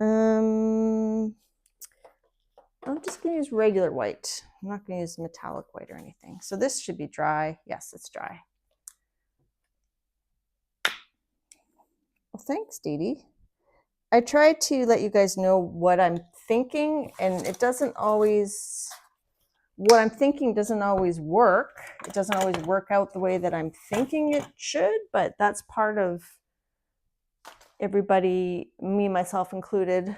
I'm just going to use regular white. I'm not going to use metallic white or anything. So this should be dry. Yes, it's dry. Well, thanks, Dee Dee. I try to let you guys know what I'm thinking, and it doesn't always, what I'm thinking doesn't always work. It doesn't always work out the way that I'm thinking it should, but that's part of everybody, me, myself included,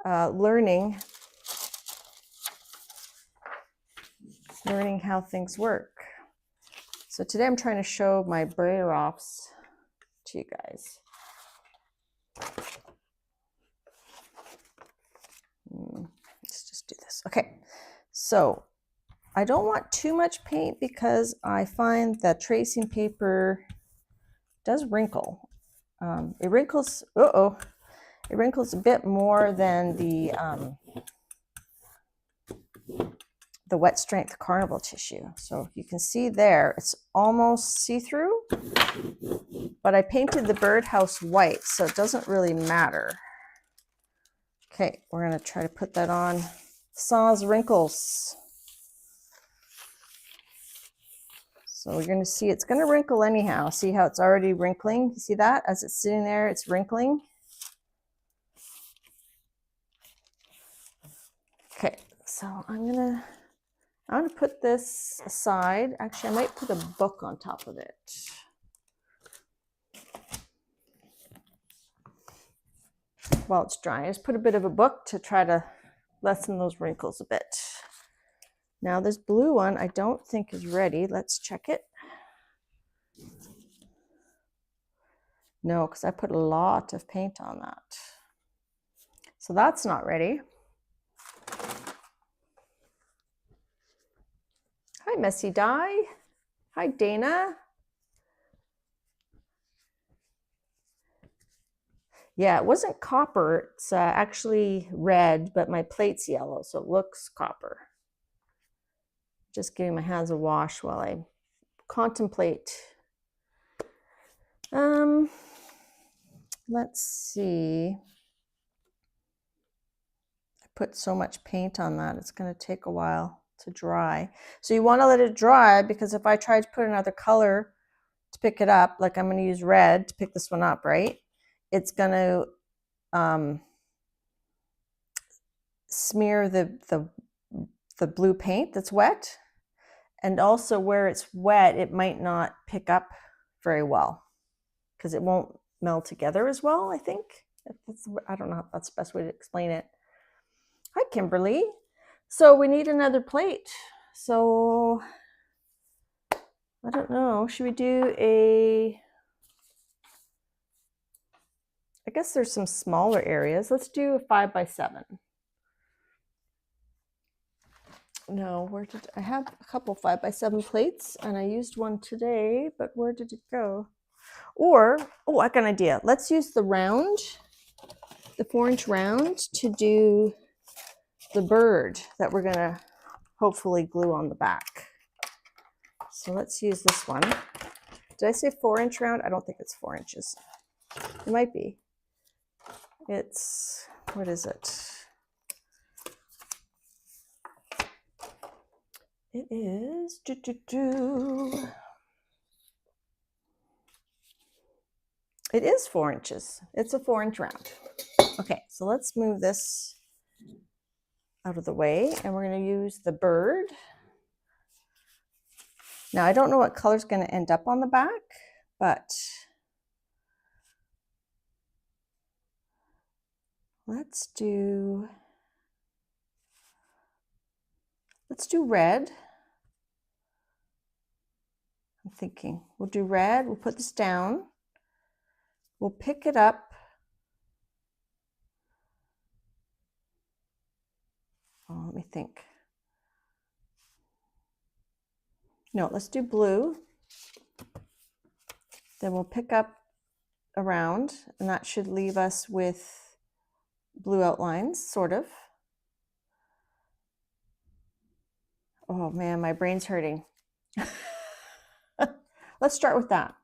learning how things work. So today I'm trying to show my braille-offs to you guys. Let's just do this. Okay, so I don't want too much paint because I find that tracing paper does wrinkle. It wrinkles, it wrinkles a bit more than the wet strength carnival tissue. So you can see there, it's almost see-through, but I painted the birdhouse white, so it doesn't really matter. Okay, we're gonna try to put that on. Saws wrinkles. So we're gonna see it's gonna wrinkle anyhow. See how it's already wrinkling? You see that? As it's sitting there, it's wrinkling. Okay, so I'm gonna put this aside. Actually, I might put a book on top of it. While it's drying, I just put a bit of a book to try to lessen those wrinkles a bit. Now this blue one, I don't think is ready. Let's check it. No, because I put a lot of paint on that. So that's not ready. Hi, Messy Dye. Hi, Dana. Yeah, it wasn't copper. It's actually red, but my plate's yellow, so it looks copper. Just giving my hands a wash while I contemplate. Let's see. I put so much paint on that, it's going to take a while to dry. So you want to let it dry, because if I try to put another color to pick it up, like I'm going to use red to pick this one up, right? It's going to smear the blue paint that's wet. And also where it's wet, it might not pick up very well because it won't meld together as well, I think. I don't know if that's the best way to explain it. Hi, Kimberly. So we need another plate. So I don't know. Should we do a... I guess there's some smaller areas. Let's do a 5x7. No, where did I have a couple 5x7 plates, and I used one today, but where did it go? Or, oh, I got an idea. Let's use the round, the 4-inch round, to do the bird that we're gonna hopefully glue on the back. So let's use this one. Did I say 4-inch round? I don't think it's 4 inches. It might be. It's, what is it? It is, It is 4 inches. It's a 4-inch round. Okay, so let's move this out of the way, and we're going to use the bird. Now, I don't know what color is going to end up on the back, but let's do red. I'm thinking we'll do red. We'll put this down. We'll pick it up me think. No, let's do blue. Then we'll pick up around, and that should leave us with blue outlines, sort of. Oh man, my brain's hurting. Let's start with that.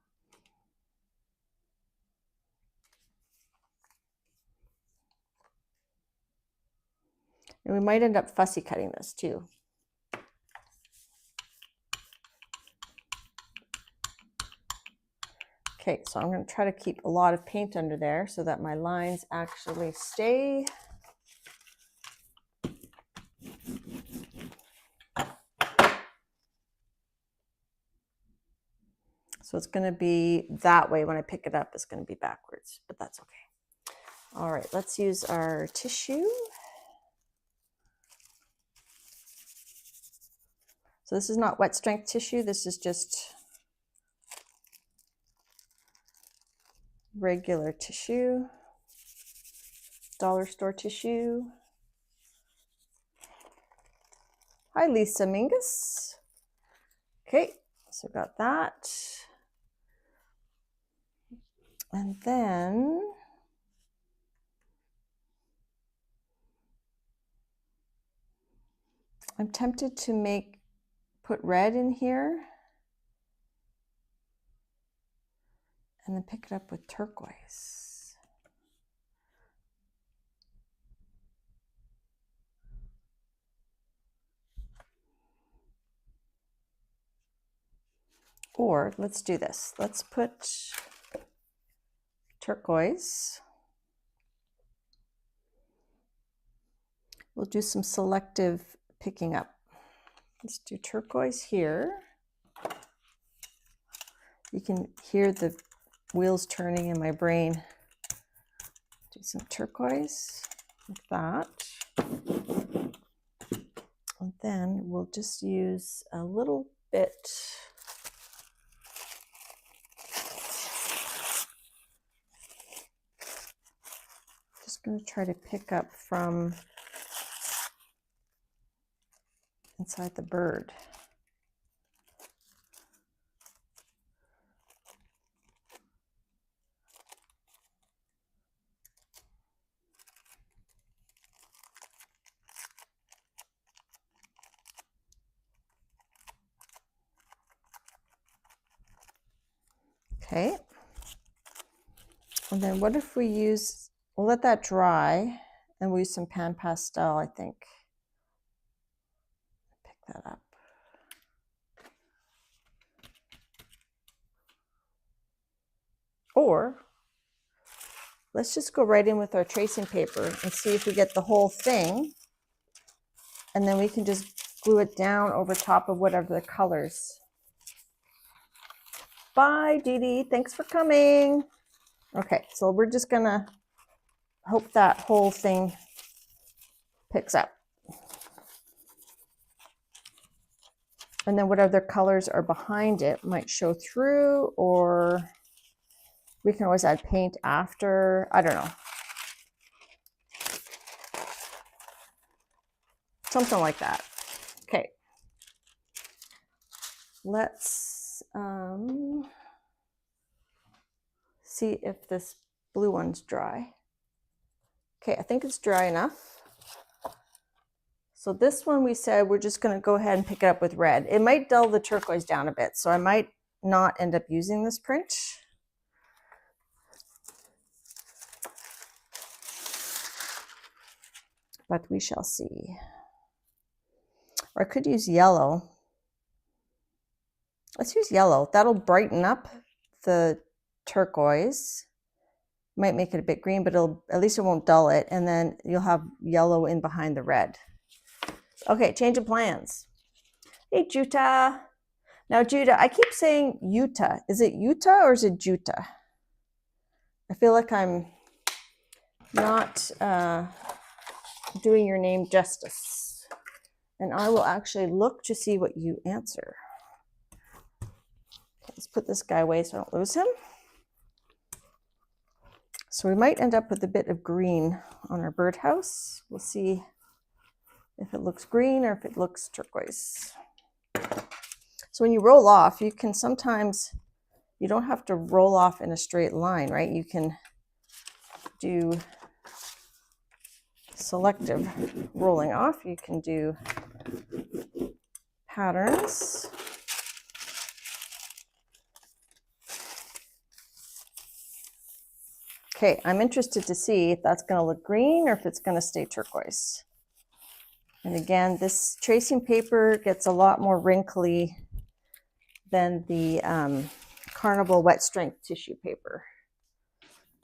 And we might end up fussy cutting this too. Okay, so I'm going to try to keep a lot of paint under there so that my lines actually stay. So it's going to be that way when I pick it up. It's going to be backwards, but that's okay. All right, let's use our tissue. So this is not wet strength tissue. This is just regular tissue, dollar store tissue. Hi, Lisa Mingus. Okay, so got that. And then I'm tempted to put red in here and then pick it up with turquoise. Or let's do this. Let's put turquoise. We'll do some selective picking up. Let's do turquoise here. You can hear the wheels turning in my brain. Do some turquoise like that. And then we'll just use a little bit going to try to pick up from inside the bird. Okay. And then what if we we'll let that dry and we'll use some pan pastel, I think. Pick that up. Or let's just go right in with our tracing paper and see if we get the whole thing. And then we can just glue it down over top of whatever the colors. Bye, Dee Dee. Thanks for coming. Okay, so we're just gonna hope that whole thing picks up. And then what other colors are behind it might show through, or we can always add paint after. I don't know. Something like that. Okay. Let's see if this blue one's dry. Okay, I think it's dry enough. So this one we said we're just going to go ahead and pick it up with red. It might dull the turquoise down a bit, so I might not end up using this print. But we shall see. Or I could use yellow. Let's use yellow. That'll brighten up the turquoise. Might make it a bit green, but at least it won't dull it. And then you'll have yellow in behind the red. Okay, change of plans. Hey, Juta. Now, Juta, I keep saying Utah. Is it Utah or is it Juta? I feel like I'm not doing your name justice. And I will actually look to see what you answer. Okay, let's put this guy away so I don't lose him. So we might end up with a bit of green on our birdhouse. We'll see if it looks green or if it looks turquoise. So when you roll off, you can sometimes, you don't have to roll off in a straight line, right? You can do selective rolling off. You can do patterns. Okay, I'm interested to see if that's going to look green or if it's going to stay turquoise. And again, this tracing paper gets a lot more wrinkly than the Carnival wet strength tissue paper.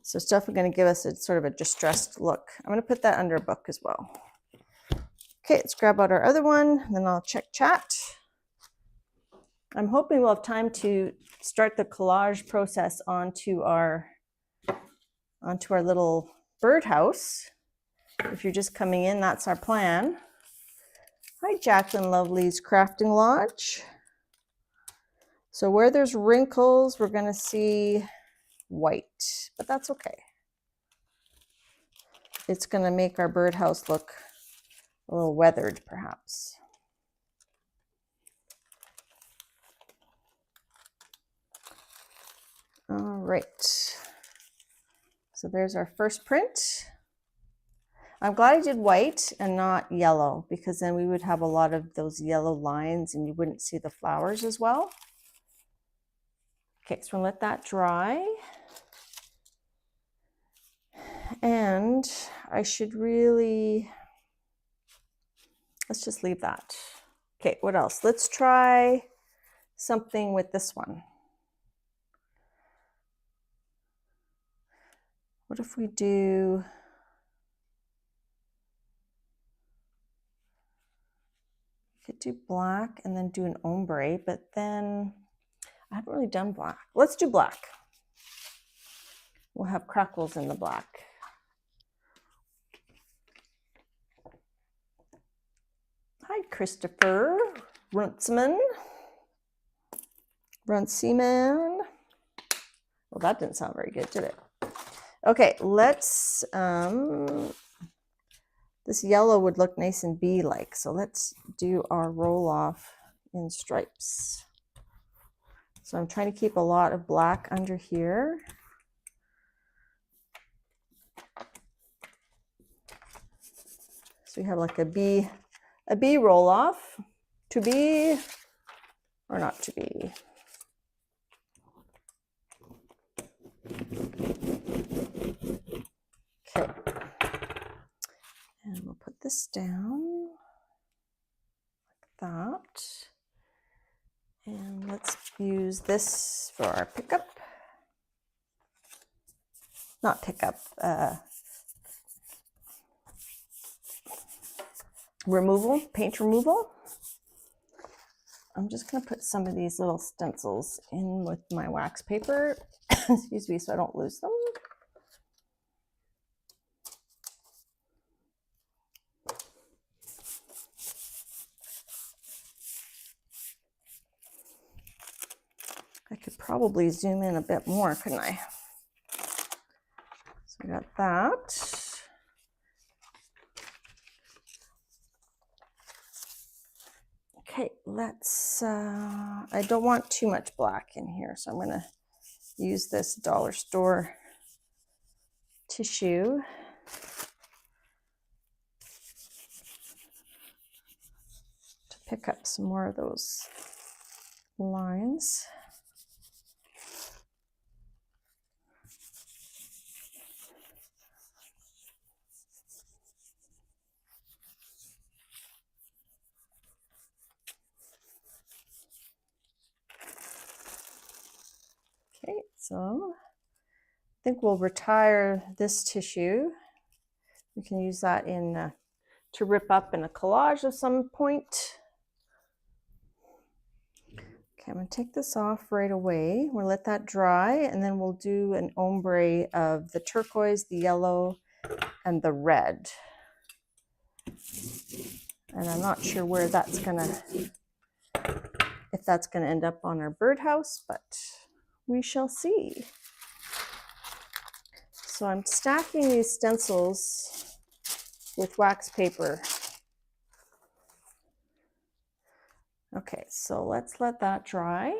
So it's definitely going to give us a sort of a distressed look. I'm going to put that under a book as well. Okay, let's grab out our other one, and then I'll check chat. I'm hoping we'll have time to start the collage process onto our little birdhouse. If you're just coming in, that's our plan. Hi, Jacqueline Lovely's Crafting Lodge. So where there's wrinkles, we're going to see white, but that's okay. It's going to make our birdhouse look a little weathered, perhaps. All right. So there's our first print. I'm glad I did white and not yellow, because then we would have a lot of those yellow lines and you wouldn't see the flowers as well. Okay, so we'll let that dry. And I should really, let's just leave that. Okay, what else? Let's try something with this one. What if we do, could do black and then do an ombre, but then I haven't really done black. Let's do black. We'll have crackles in the black. Hi, Christopher Runciman. Well, that didn't sound very good, did it? Okay, let's, this yellow would look nice and bee-like, so let's do our roll-off in stripes. So I'm trying to keep a lot of black under here. So we have like a bee roll-off, to be or not to be. Okay, and we'll put this down like that. And let's use this for our pickup. Not pickup, removal, paint removal. I'm just going to put some of these little stencils in with my wax paper, excuse me, so I don't lose them. I could probably zoom in a bit more, couldn't I? So we got that. Okay, let's, I don't want too much black in here, so I'm going to use this dollar store tissue. To pick up some more of those lines. Okay, so I think we'll retire this tissue. We can use that in to rip up in a collage at some point. Okay, I'm going to take this off right away. We'll let that dry, and then we'll do an ombre of the turquoise, the yellow, and the red. And I'm not sure where that's going to, if that's going to end up on our birdhouse, but we shall see. So I'm stacking these stencils with wax paper. Okay, so let's let that dry.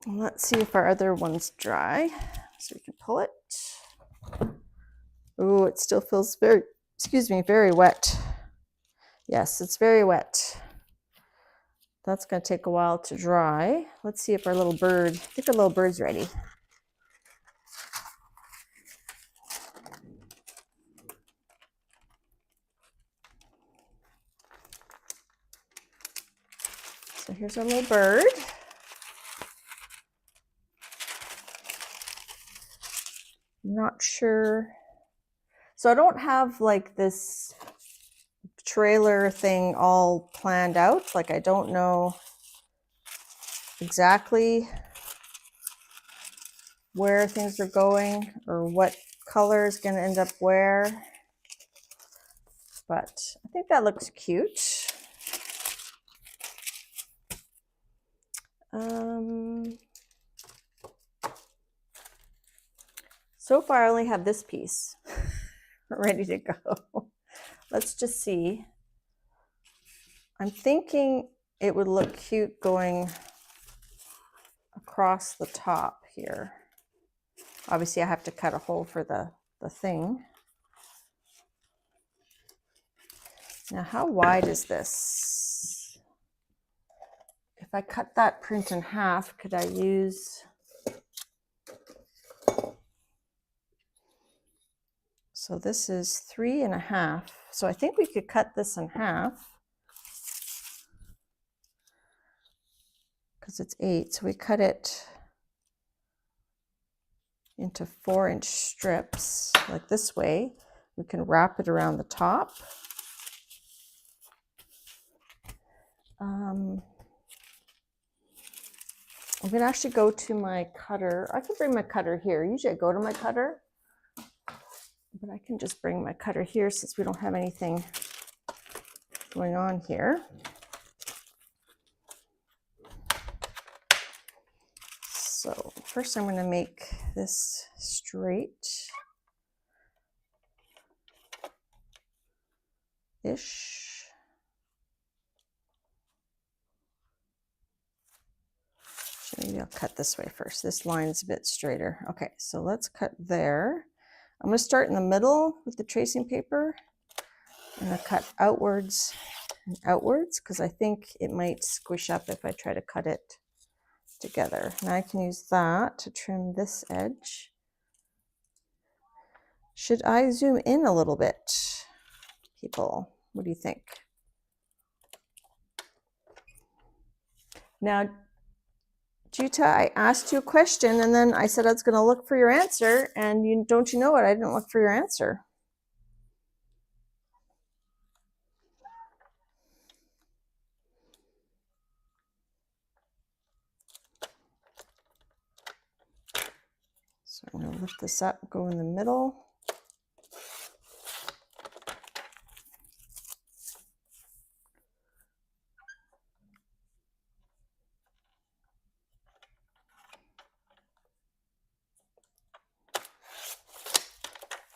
And let's see if our other one's dry, so we can pull it. Ooh, it still feels very, excuse me, very wet. Yes, it's very wet. That's going to take a while to dry. Let's see if our little bird, I think our little bird's ready. So here's our little bird. I'm not sure. So I don't have like this trailer thing all planned out. Like I don't know exactly where things are going or what color is going to end up where. But I think that looks cute. So far I only have this piece ready to go. Let's just see. I'm thinking it would look cute going across the top here. Obviously I have to cut a hole for the thing. Now how wide is this? If I cut that print in half, could I use... So this is 3.5. So I think we could cut this in half because it's 8. So we cut it into 4-inch strips like this way. We can wrap it around the top. I'm going to actually go to my cutter. I could bring my cutter here. Usually I go to my cutter, but I can just bring my cutter here since we don't have anything going on here. So first I'm going to make this straight-ish. Maybe I'll cut this way first. This line's a bit straighter. Okay, so let's cut there. I'm going to start in the middle with the tracing paper. I'm going to cut outwards and outwards because I think it might squish up if I try to cut it together. Now I can use that to trim this edge. Should I zoom in a little bit, people? What do you think? Now, Jutta, I asked you a question and then I said I was going to look for your answer, and don't you know what? I didn't look for your answer. So I'm going to lift this up, go in the middle.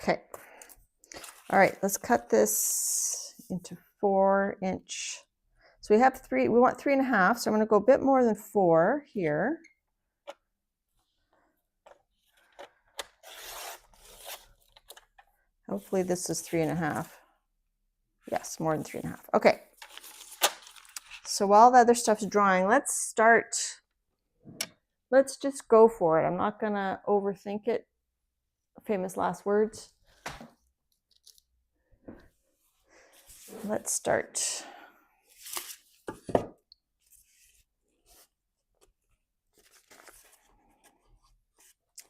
Okay. All right, let's cut this into 4-inch. So we have 3, we want 3.5, so I'm going to go a bit more than 4 here. Hopefully this is 3.5. Yes, more than 3.5. Okay. So while the other stuff's drying, let's just go for it. I'm not going to overthink it. Famous last words. Let's start.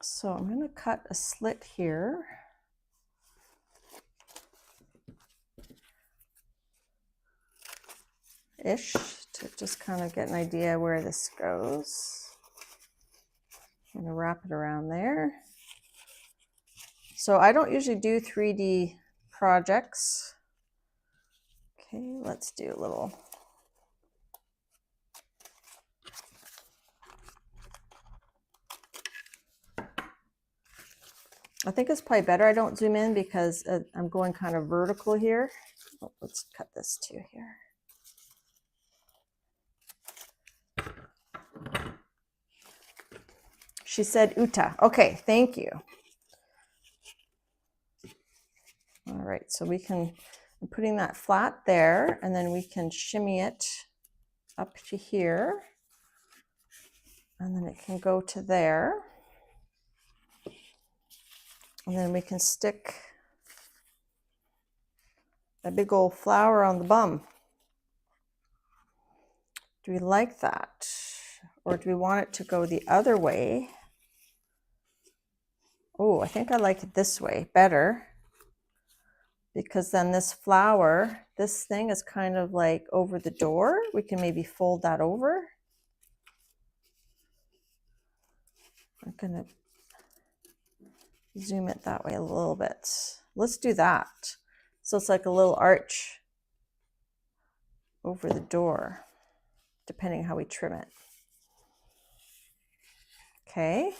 So I'm going to cut a slit here. Ish, to just kind of get an idea where this goes. I'm going to wrap it around there. So I don't usually do 3D projects. Okay, let's do a little. I think it's probably better I don't zoom in because I'm going kind of vertical here. Oh, let's cut this too here. She said Uta. Okay, thank you. All right, so we can, I'm putting that flat there, and then we can shimmy it up to here, and then it can go to there. And then we can stick a big old flower on the bum. Do we like that? Or do we want it to go the other way? Oh, I think I like it this way better, because then this flower, this thing is kind of like over the door. We can maybe fold that over. I'm gonna zoom it that way a little bit. Let's do that. So it's like a little arch over the door, depending how we trim it. Okay.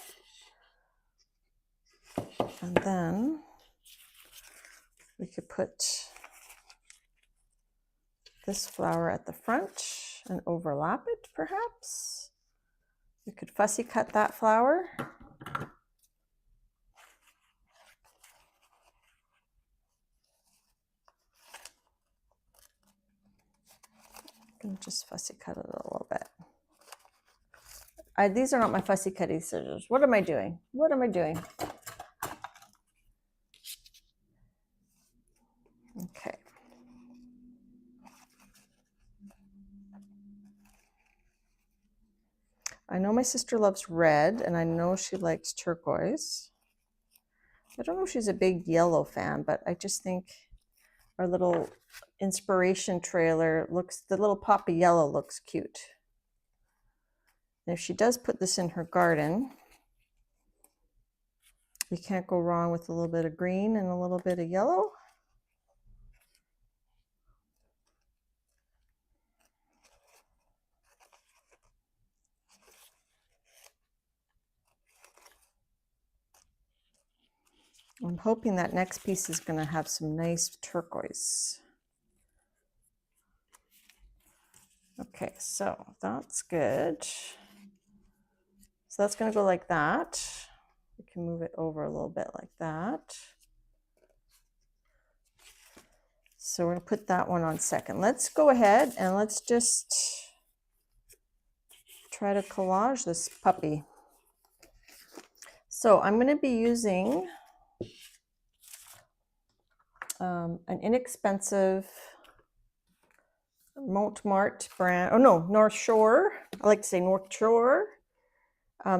And then we could put this flower at the front and overlap it, perhaps. We could fussy cut that flower. I'm gonna just fussy cut it a little bit. These are not my fussy cutting scissors. What am I doing? What am I doing? Okay. I know my sister loves red, and I know she likes turquoise. I don't know if she's a big yellow fan, but I just think our little inspiration trailer looks, the little pop of yellow looks cute. And if she does put this in her garden, you can't go wrong with a little bit of green and a little bit of yellow. I'm hoping that next piece is going to have some nice turquoise. Okay, so that's good. So that's going to go like that. We can move it over a little bit like that. So we're going to put that one on second. Let's go ahead and let's just try to collage this puppy. So I'm going to be using an inexpensive Montmartre brand. Oh no, North Shore. I like to say North Shore.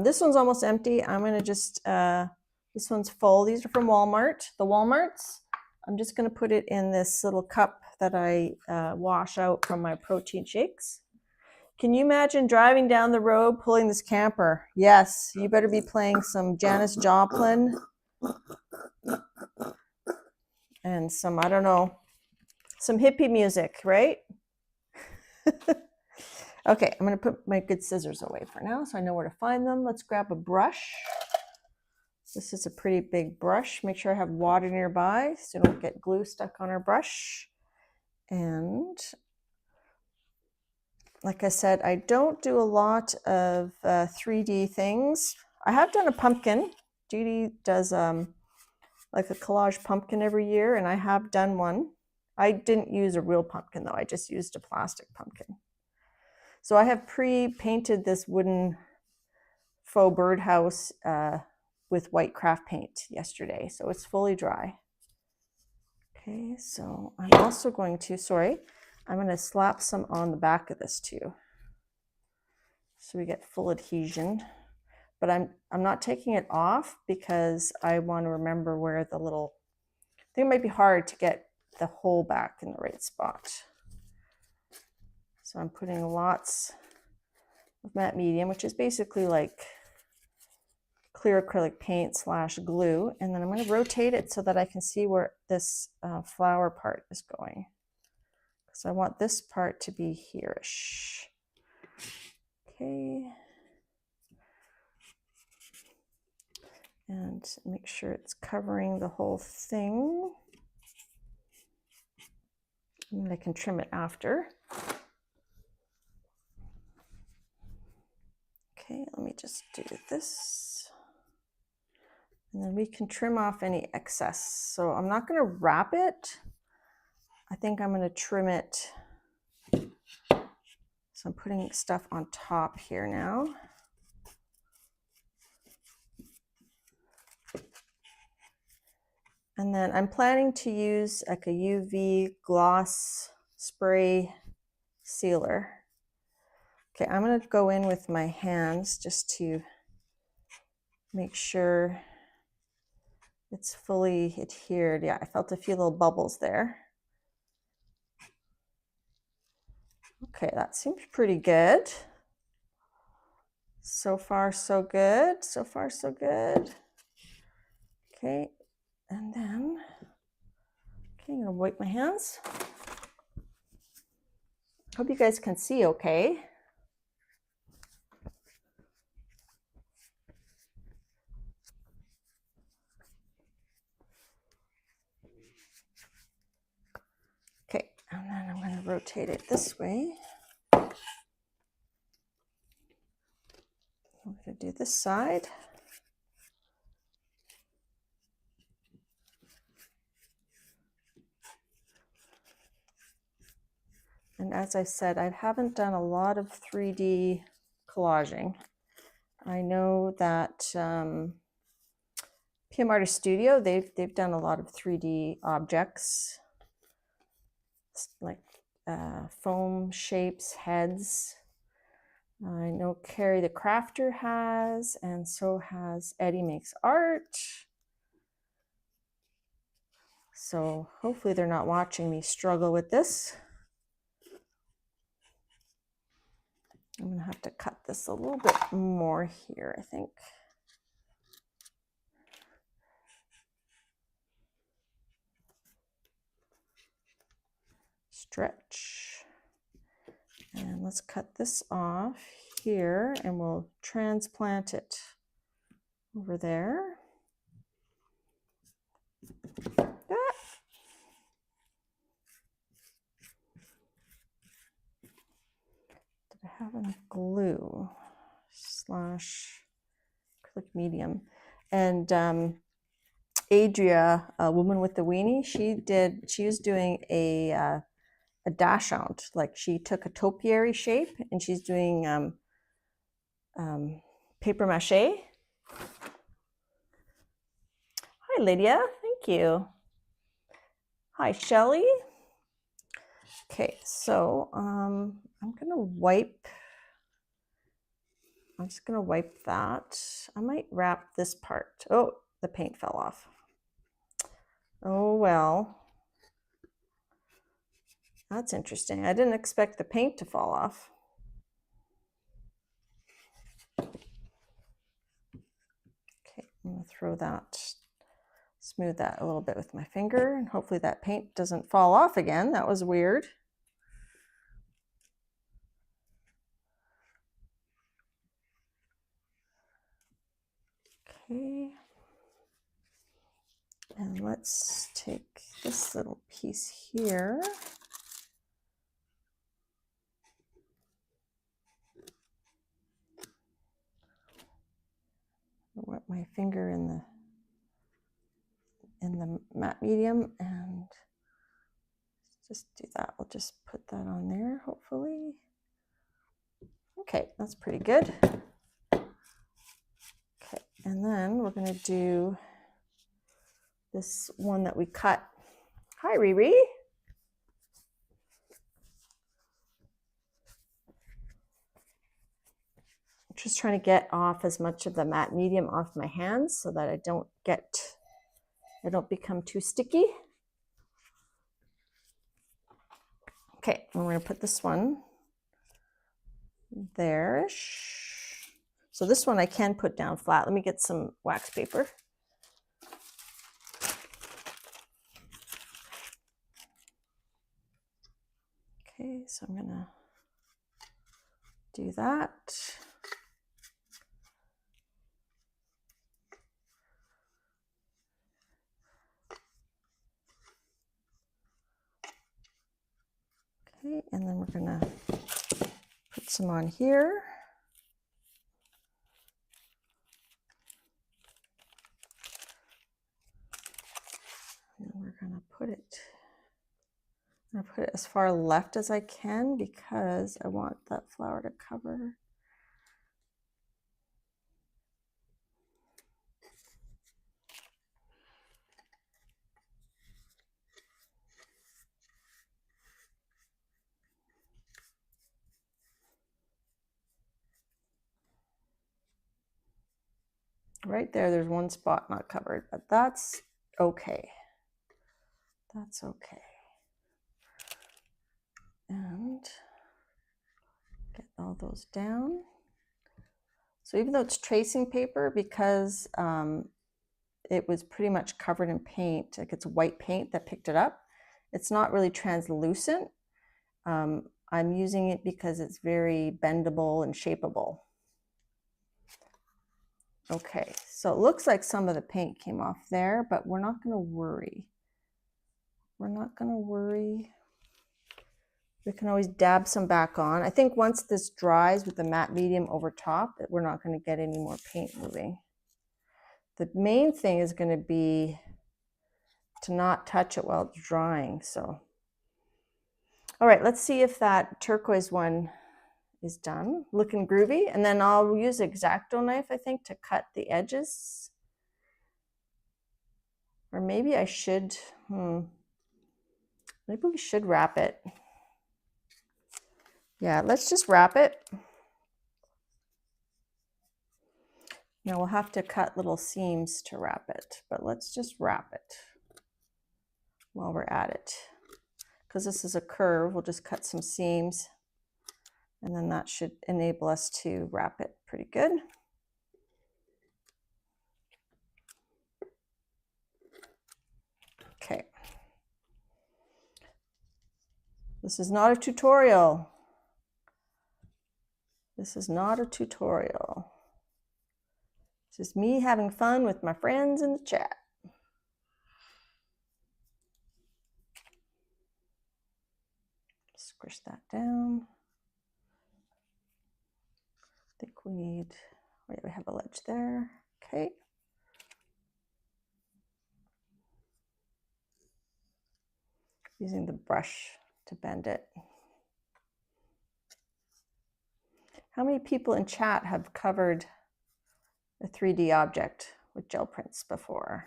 This one's almost empty. I'm going to just, this one's full. These are from Walmart, the Walmarts. I'm just going to put it in this little cup that I wash out from my protein shakes. Can you imagine driving down the road pulling this camper? Yes, you better be playing some Janis Joplin and some, I don't know, some hippie music, right? Okay, I'm going to put my good scissors away for now so I know where to find them. Let's grab a brush. This is a pretty big brush. Make sure I have water nearby so I don't get glue stuck on our brush. And like I said, I don't do a lot of 3D things. I have done a pumpkin. Judy does like a collage pumpkin every year, and I have done one. I didn't use a real pumpkin though. I just used a plastic pumpkin. So I have pre-painted this wooden faux birdhouse with white craft paint yesterday, so it's fully dry. Okay, so I'm also going to, I'm going to slap some on the back of this too, so we get full adhesion. But I'm not taking it off because I want to remember where the little, I think it might be hard to get the hole back in the right spot. So I'm putting lots of matte medium, which is basically like clear acrylic paint / glue, and then I'm going to rotate it so that I can see where this flower part is going. So I want this part to be here-ish. Okay. And make sure it's covering the whole thing. And I can trim it after. Okay, let me just do this. And then we can trim off any excess. So I'm not going to wrap it. I think I'm going to trim it. So I'm putting stuff on top here now. And then I'm planning to use like a UV gloss spray sealer. Okay, I'm going to go in with my hands just to make sure it's fully adhered. Yeah, I felt a few little bubbles there. Okay, that seems pretty good. So far, so good. So far, so good. Okay, and then, okay, I'm gonna wipe my hands. Hope you guys can see okay. Okay, and then I'm gonna rotate it this way. I'm gonna do this side. And as I said, I haven't done a lot of 3D collaging. I know that PM Artist Studio, they've done a lot of 3D objects, like foam shapes, heads. I know Carrie the Crafter has, and so has Eddie Makes Art. So hopefully they're not watching me struggle with this. I'm gonna have to cut this a little bit more here, I think. Stretch. And let's cut this off here and we'll transplant it over there. Ah. Did I have enough glue? Slash acrylic medium. And Adria, a woman with the weenie, she was doing a dachshund. Like she took a topiary shape and she's doing paper mache. Hi, Lydia. Thank you. Hi, Shelly. Okay, so I'm just gonna wipe that. I might wrap this part. Oh, the paint fell off. Oh, well. That's interesting. I didn't expect the paint to fall off. Okay, I'm gonna throw that, smooth that a little bit with my finger, and hopefully that paint doesn't fall off again. That was weird. Okay. And let's take this little piece here. Wet my finger in the matte medium and just do that. We'll just put that on there, hopefully. Okay, that's pretty good. Okay, and then we're gonna do this one that we cut. Hi, Riri. I'm just trying to get off as much of the matte medium off my hands so that I don't become too sticky. Okay, and we're gonna put this one there-ish. So this one I can put down flat. Let me get some wax paper. Okay, so I'm gonna do that. Okay, and then we're gonna put some on here. And we're gonna put it as far left as I can because I want that flower to cover. Right there, there's one spot not covered, but that's okay. That's okay. And get all those down. So even though it's tracing paper, because it was pretty much covered in paint, like it's white paint that picked it up, it's not really translucent. I'm using it because it's very bendable and shapeable. Okay, so it looks like some of the paint came off there, but we're not going to worry. We're not going to worry. We can always dab some back on. I think once this dries with the matte medium over top, we're not going to get any more paint moving. The main thing is going to be to not touch it while it's drying. So, all right, let's see if that turquoise one is done. Looking groovy. And then I'll use an X-Acto knife, I think, to cut the edges. Or maybe I should, maybe we should wrap it. Yeah, let's just wrap it. Now we'll have to cut little seams to wrap it, but let's just wrap it while we're at it. Because this is a curve, we'll just cut some seams and then that should enable us to wrap it pretty good. Okay. This is not a tutorial. This is not a tutorial. It's just me having fun with my friends in the chat. Squish that down. I think we need, wait, we have a ledge there. Okay. Using the brush to bend it. How many people in chat have covered a 3D object with gel prints before?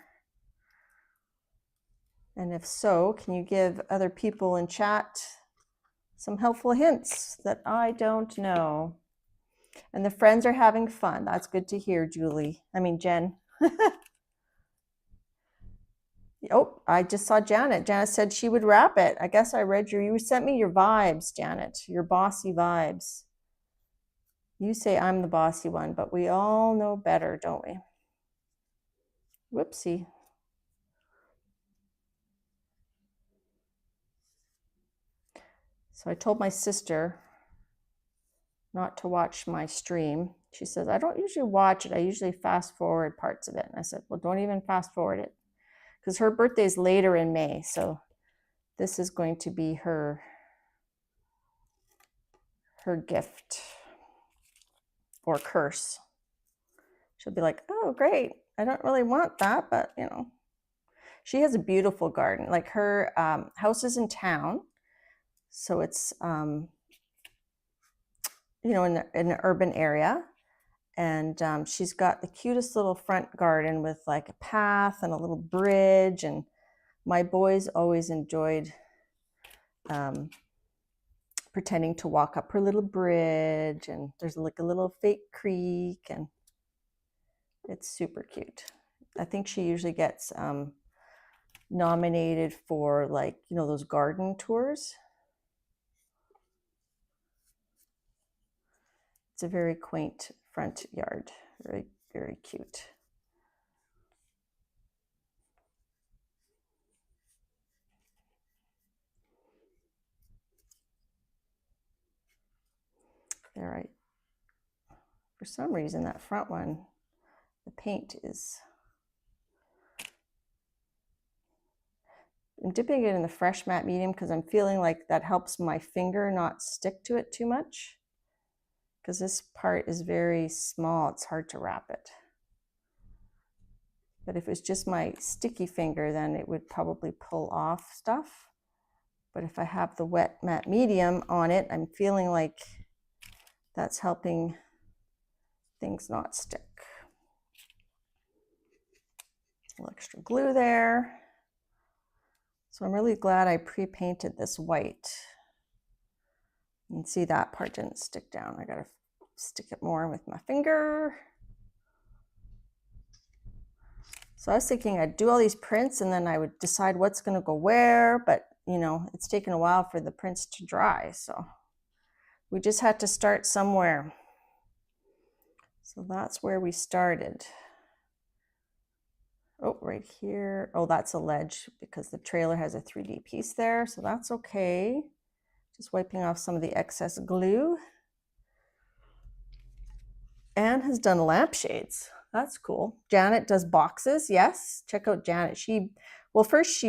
And if so, can you give other people in chat some helpful hints that I don't know? And the friends are having fun. That's good to hear, Julie. I mean, Jen. Oh, I just saw Janet. Janet said she would wrap it. I guess I read you sent me your vibes, Janet, your bossy vibes. You say I'm the bossy one, but we all know better, don't we? Whoopsie. So I told my sister not to watch my stream. She says, I don't usually watch it. I usually fast forward parts of it. And I said, well, don't even fast forward it. Because her birthday is later in May. So this is going to be her gift or curse. She'll be like, oh, great. I don't really want that, but you know. She has a beautiful garden. Like her house is in town. So it's, you know, in an urban area. And she's got the cutest little front garden with like a path and a little bridge. And my boys always enjoyed pretending to walk up her little bridge. And there's like a little fake creek and it's super cute. I think she usually gets nominated for like, you know, those garden tours. It's a very quaint front yard, very, very cute. There, right. For some reason, that front one, the paint is, I'm dipping it in the fresh matte medium because I'm feeling like that helps my finger not stick to it too much. Because this part is very small, it's hard to wrap it. But if it's just my sticky finger, then it would probably pull off stuff. But if I have the wet matte medium on it, I'm feeling like that's helping things not stick. A little extra glue there. So I'm really glad I pre-painted this white. You can see that part didn't stick down. I gotta stick it more with my finger. So I was thinking I'd do all these prints and then I would decide what's gonna go where, but you know, it's taken a while for the prints to dry. So we just had to start somewhere. So that's where we started. Oh, right here. Oh, that's a ledge because the trailer has a 3D piece there. So that's okay. Just wiping off some of the excess glue. Anne has done lampshades. That's cool. Janet does boxes. Yes, check out Janet. First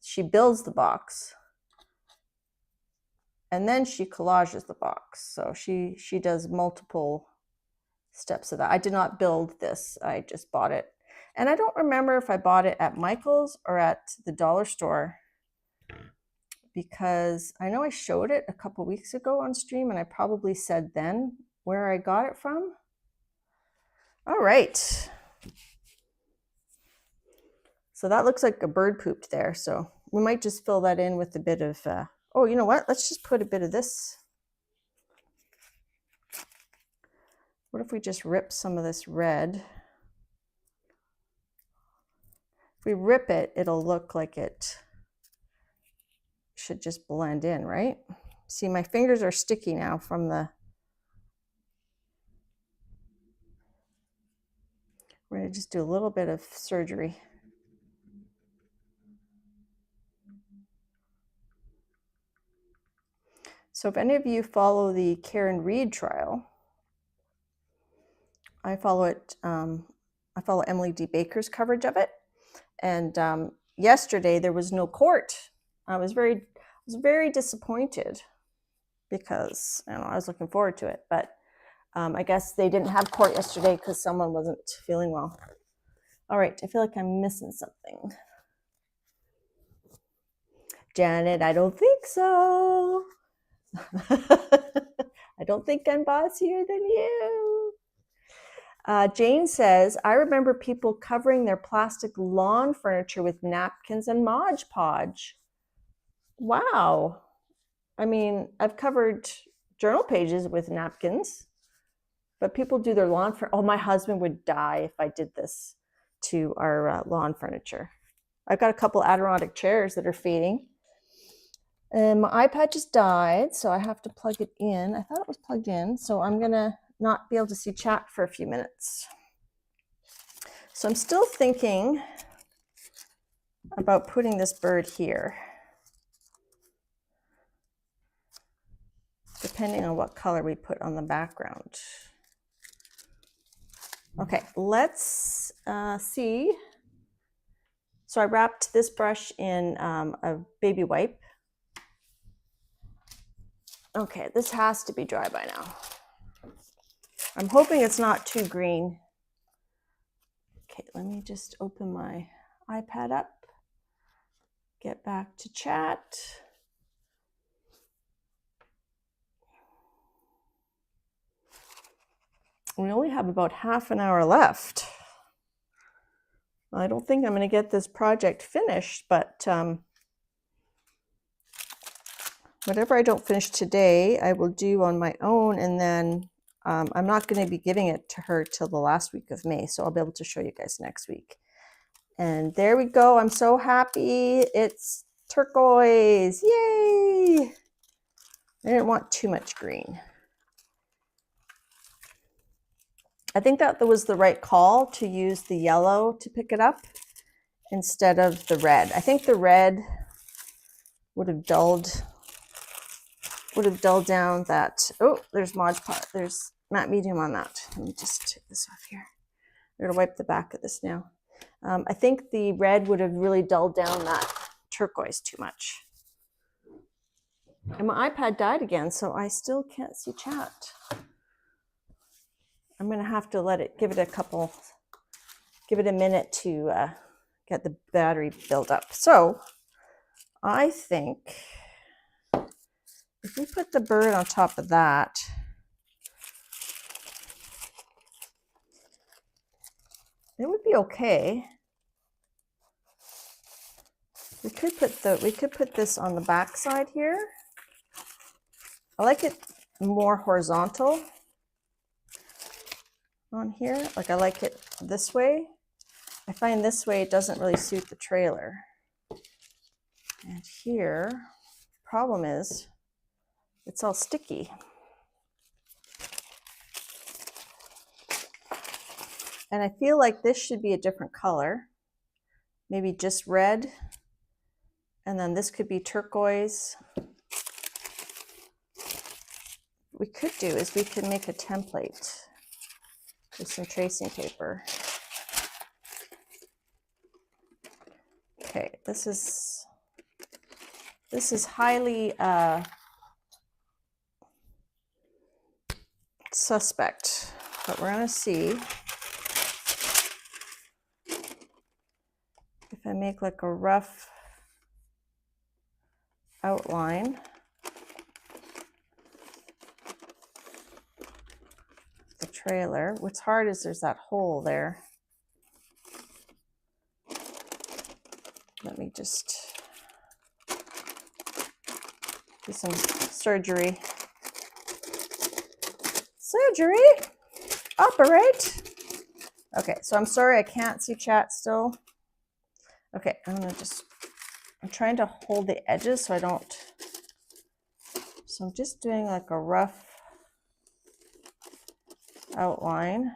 she builds the box and then she collages the box. So she does multiple steps of that. I did not build this. I just bought it. And I don't remember if I bought it at Michael's or at the dollar store, because I know I showed it a couple weeks ago on stream and I probably said then where I got it from. All right. So that looks like a bird pooped there. So we might just fill that in with a bit of, oh, you know what? Let's just put a bit of this. What if we just rip some of this red? If we rip it, it'll look like it should just blend in, right? See, my fingers are sticky now from the... We're gonna just do a little bit of surgery. So if any of you follow the Karen Reed trial, I follow it. I follow Emily D. Baker's coverage of it. And yesterday there was no court. I was very disappointed because I was looking forward to it, but I guess they didn't have court yesterday because someone wasn't feeling well. All right, I feel like I'm missing something. Janet, I don't think so. I don't think I'm bossier than you. Jane says, I remember people covering their plastic lawn furniture with napkins and Mod Podge. Wow. I mean, I've covered journal pages with napkins, but people do their lawn furniture. Oh, my husband would die if I did this to our lawn furniture. I've got a couple Adirondack chairs that are fading. And my iPad just died, so I have to plug it in. I thought it was plugged in, so I'm gonna not be able to see chat for a few minutes. So I'm still thinking about putting this bird here, depending on what color we put on the background. Okay, let's see. So I wrapped this brush in a baby wipe. Okay, this has to be dry by now. I'm hoping it's not too green. Okay, let me just open my iPad up, get back to chat. We only have about half an hour left. I don't think I'm going to get this project finished, but whatever I don't finish today, I will do on my own, and then I'm not going to be giving it to her till the last week of May, so I'll be able to show you guys next week. And there we go. I'm so happy. It's turquoise. Yay! I didn't want too much green. I think that was the right call to use the yellow to pick it up instead of the red. I think the red would have dulled down that. Oh, there's Mod Podge. There's matte medium on that. Let me just take this off here. I'm gonna wipe the back of this now. I think the red would have really dulled down that turquoise too much. And my iPad died again, so I still can't see chat. I'm gonna have to give it a minute to get the battery built up. So I think if we put the bird on top of that, it would be okay. We could put this on the back side here. I like it more horizontal on here. Like I like it this way. I find this way it doesn't really suit the trailer. And here, problem is, it's all sticky. And I feel like this should be a different color. Maybe just red. And then this could be turquoise. What we could do is we could make a template with some tracing paper. Okay, this is highly suspect, but we're gonna see if I make like a rough outline. The trailer. What's hard is there's that hole there. Let me just do some surgery. Operate. Okay, so I'm sorry I can't see chat still. Okay, I'm trying to hold the edges so I don't, so I'm just doing like a rough outline.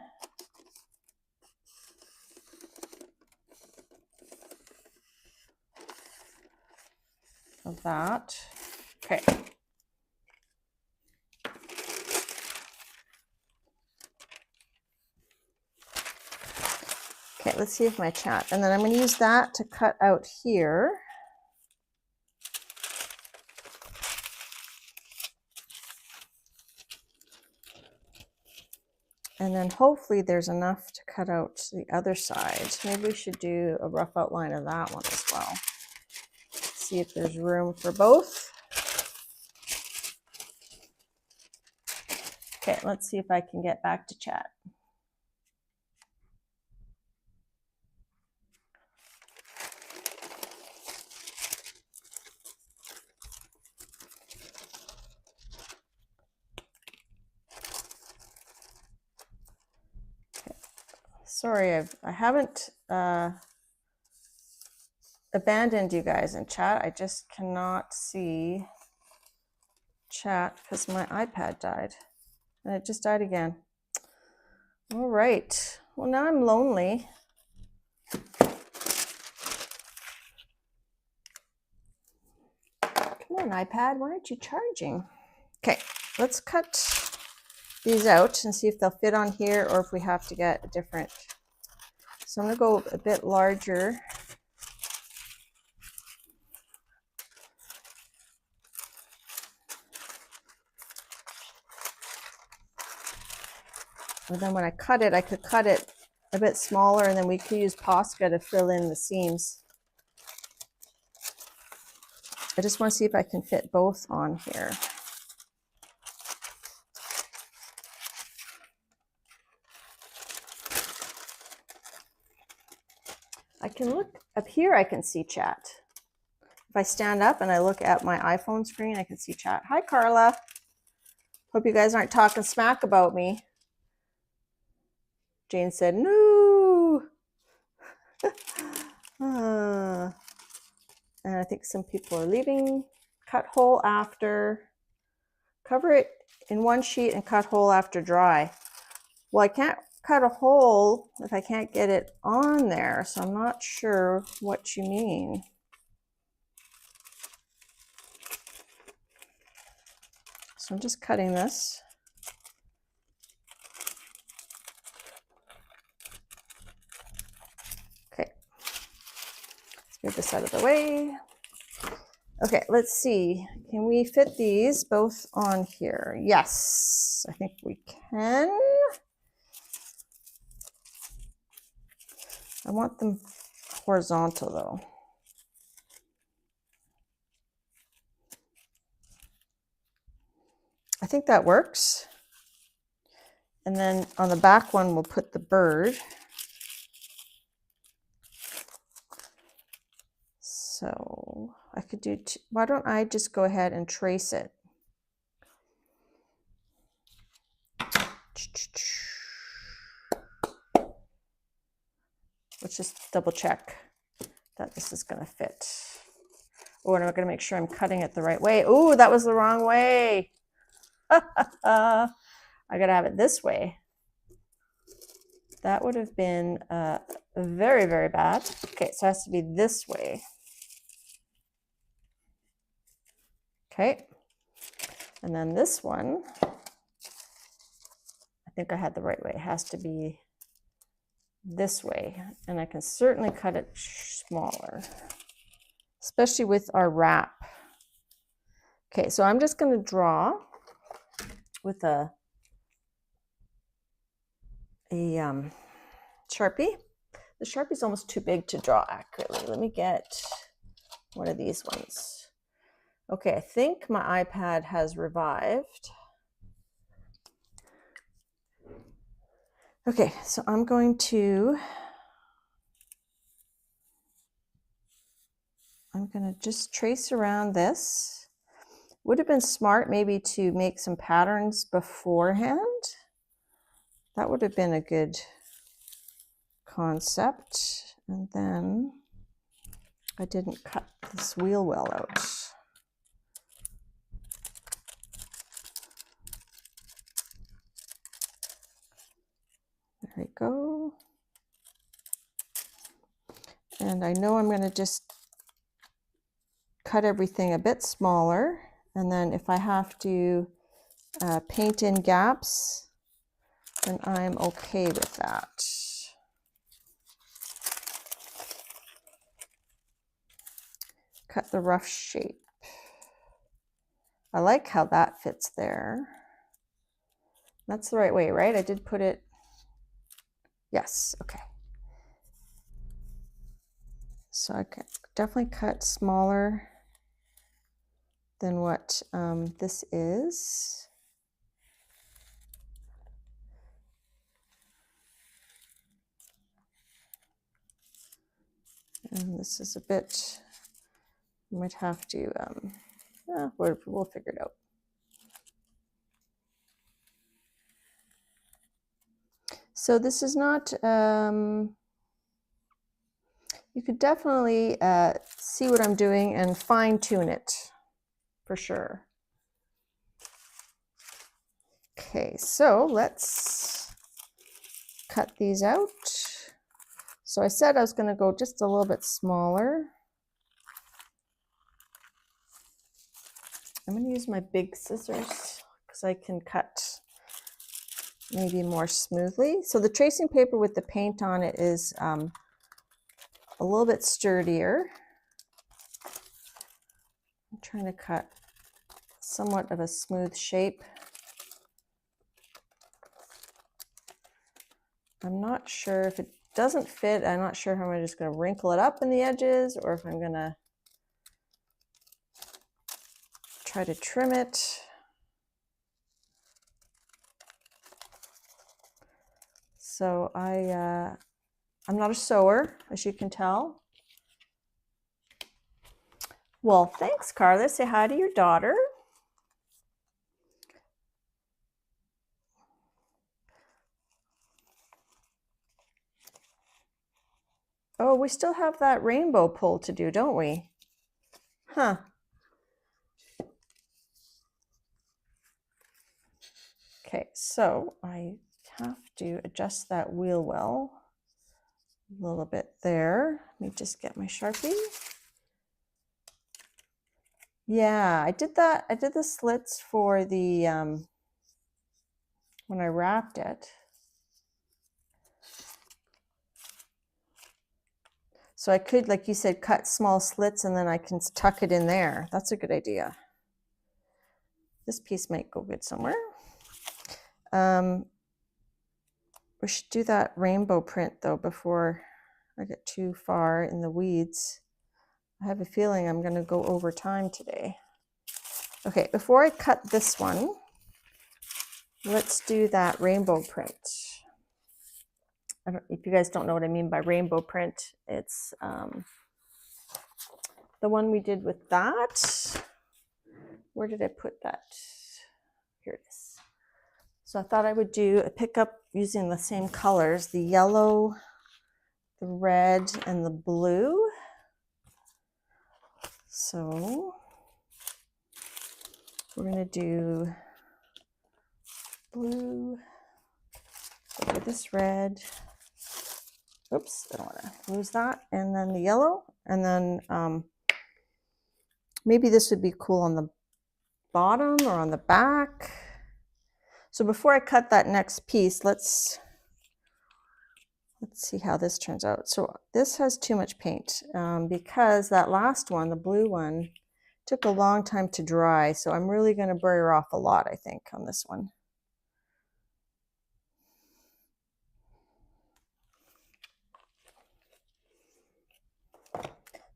Of that. Okay. Okay, let's see if my chat, and then I'm going to use that to cut out here. And then hopefully there's enough to cut out the other side. Maybe we should do a rough outline of that one as well. See if there's room for both. Okay, let's see if I can get back to chat. Sorry, I haven't abandoned you guys in chat. I just cannot see chat because my iPad died. And it just died again. All right. Well, now I'm lonely. Come on, iPad. Why aren't you charging? Okay, let's cut these out and see if they'll fit on here or if we have to get a different. So I'm going to go a bit larger. And then when I cut it, I could cut it a bit smaller, and then we could use Posca to fill in the seams. I just want to see if I can fit both on here. I can look up here, I can see chat. If I stand up and I look at my iPhone screen, I can see chat. Hi, Carla. Hope you guys aren't talking smack about me. Jane said, no. And I think some people are leaving. Cut hole after. Cover it in one sheet and cut hole after dry. Well, I can't cut a hole if I can't get it on there, so I'm not sure what you mean. So I'm just cutting this. Okay, let's get this out of the way. Okay, let's see. Can we fit these both on here? Yes, I think we can. I want them horizontal though. I think that works. And then on the back one, we'll put the bird. So I could do, why don't I just go ahead and trace it? Let's just double check that this is going to fit. Oh, and I'm going to make sure I'm cutting it the right way. Oh, that was the wrong way. I got to have it this way. That would have been very, very bad. Okay, so it has to be this way. Okay, and then this one, I think I had the right way. It has to be this way, and I can certainly cut it smaller, especially with our wrap. Okay, so I'm just going to draw with a Sharpie. The Sharpie's almost too big to draw accurately. Let me get one of these ones. Okay, I think my iPad has revived. Okay, so I'm going to just trace around this. Would have been smart maybe to make some patterns beforehand. That would have been a good concept. And then I didn't cut this wheel well out. There we go. And I know I'm going to just cut everything a bit smaller. And then if I have to paint in gaps, then I'm okay with that. Cut the rough shape. I like how that fits there. That's the right way, right? I did put it, yes, okay. So I can definitely cut smaller than what this is. And this is a bit, you might have to, we'll figure it out. So this is not, you could definitely see what I'm doing and fine tune it for sure. Okay, so let's cut these out. So I said I was going to go just a little bit smaller. I'm going to use my big scissors because I can cut maybe more smoothly. So the tracing paper with the paint on it is a little bit sturdier. I'm trying to cut somewhat of a smooth shape. I'm not sure if it doesn't fit. I'm not sure if I'm just going to wrinkle it up in the edges or if I'm going to try to trim it. So I'm not a sewer, as you can tell. Well, thanks, Carla. Say hi to your daughter. Oh, we still have that rainbow pull to do, don't we? Huh. Okay, so I have to adjust that wheel well a little bit there. Let me just get my Sharpie. Yeah, I did that. I did the slits for the when I wrapped it. So I could, like you said, cut small slits and then I can tuck it in there. That's a good idea. This piece might go good somewhere. We should do that rainbow print though before I get too far in the weeds. I have a feeling I'm going to go over time today. Okay, before I cut this one, let's do that rainbow print. If you guys don't know what I mean by rainbow print, it's the one we did with that. Where did I put that? Here it is. So I thought I would do a pickup using the same colors, the yellow, the red, and the blue. So we're going to do blue, over this red. Oops, I don't want to lose that. And then the yellow, and then maybe this would be cool on the bottom or on the back. So before I cut that next piece, let's see how this turns out. So this has too much paint because that last one, the blue one, took a long time to dry. So I'm really going to burr off a lot, I think, on this one.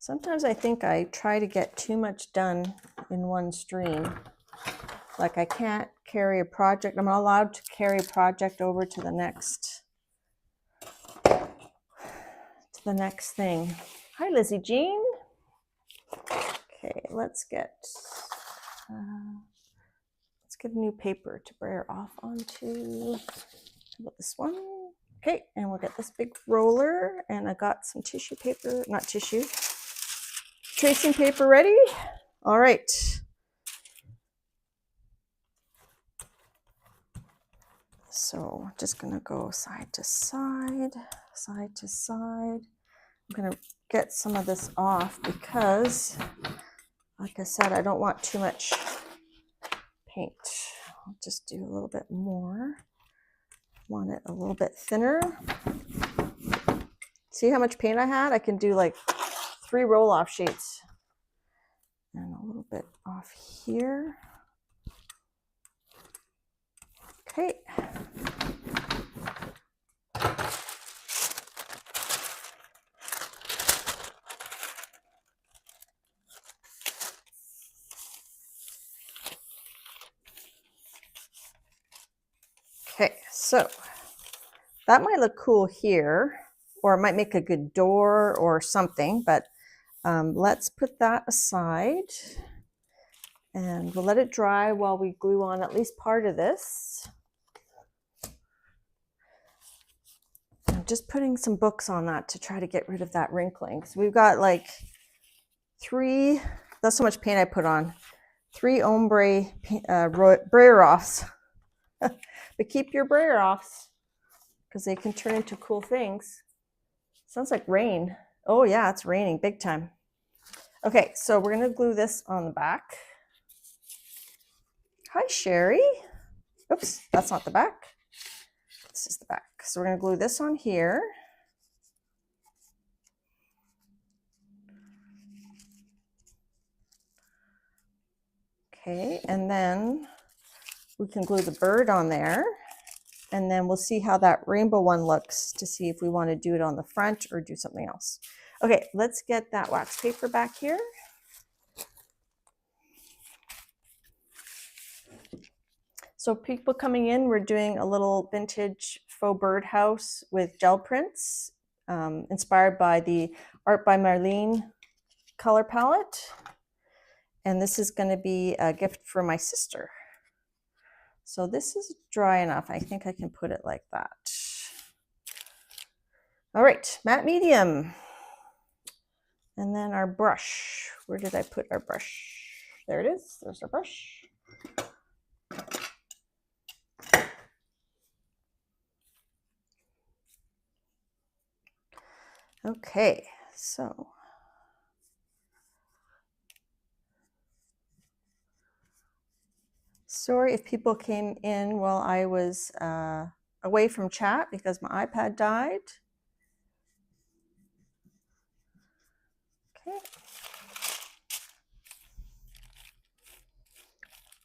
Sometimes I think I try to get too much done in one stream. Like I can't carry a project. I'm not allowed to carry a project over to the next thing. Hi, Lizzie Jean. Okay, let's get a new paper to brayer off onto. How about this one? Okay, and we'll get this big roller, and I got some tissue paper, not tissue, tracing paper ready. All right. So I'm just gonna go side to side, side to side. I'm gonna get some of this off because, like I said, I don't want too much paint. I'll just do a little bit more. Want it a little bit thinner. See how much paint I had? I can do like 3 roll-off sheets. And a little bit off here. Okay. Okay, so that might look cool here, or it might make a good door or something, but let's put that aside and we'll let it dry while we glue on at least part of this. I'm just putting some books on that to try to get rid of that wrinkling. So we've got like 3, that's how much paint I put on, 3 ombre brayer offs. But keep your brayer offs because they can turn into cool things. Sounds like rain. Oh yeah, it's raining big time. Okay, so we're gonna glue this on the back. Hi, Sherry. Oops, that's not the back. This is the back. So we're gonna glue this on here. Okay, and then we can glue the bird on there, and then we'll see how that rainbow one looks to see if we want to do it on the front or do something else. Okay, let's get that wax paper back here. So people coming in, we're doing a little vintage faux birdhouse with gel prints, inspired by the Art by Marlene color palette. And this is going to be a gift for my sister. So this is dry enough. I think I can put it like that. All right, matte medium. And then our brush. Where did I put our brush? There it is. There's our brush. Okay, so sorry if people came in while I was away from chat because my iPad died. Okay.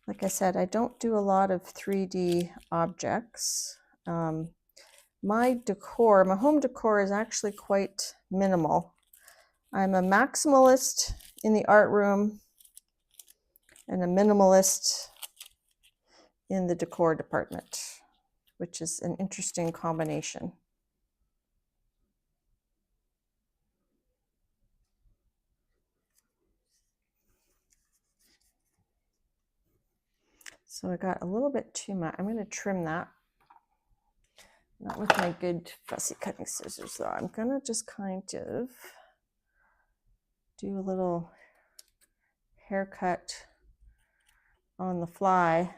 Like I said, I don't do a lot of 3D objects. My decor, my home decor is actually quite minimal. I'm a maximalist in the art room and a minimalist in the decor department, which is an interesting combination. So I got a little bit too much. I'm going to trim that. Not with my good fussy cutting scissors though. I'm going to just kind of do a little haircut on the fly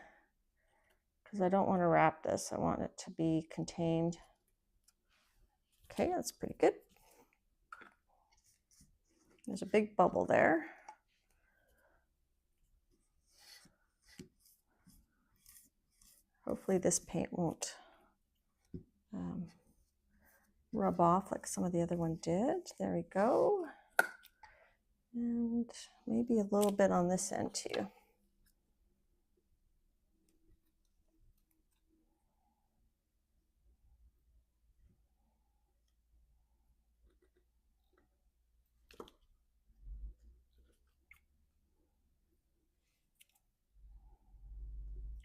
because I don't want to wrap this. I want it to be contained. Okay, that's pretty good. There's a big bubble there. Hopefully this paint won't rub off like some of the other one did. There we go. And maybe a little bit on this end too.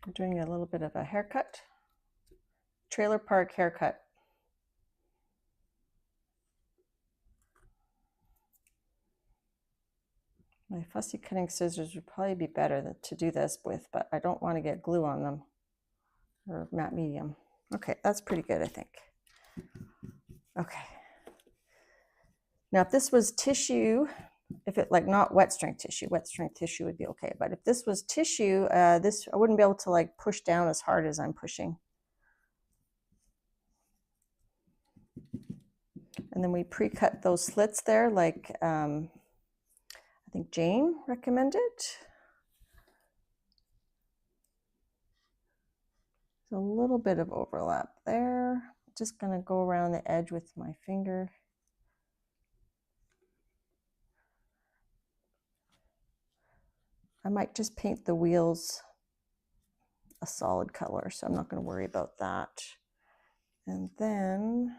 I'm doing a little bit of a haircut, trailer park haircut. My fussy cutting scissors would probably be better to do this with, but I don't want to get glue on them, or matte medium. Okay, that's pretty good, I think. Okay. Now, if this was tissue, if it like not wet strength tissue would be okay. But if this was tissue, this I wouldn't be able to like push down as hard as I'm pushing. And then we pre-cut those slits there, like I think Jane recommended. There's a little bit of overlap there. Just gonna go around the edge with my finger. I might just paint the wheels a solid color, so I'm not going to worry about that. And then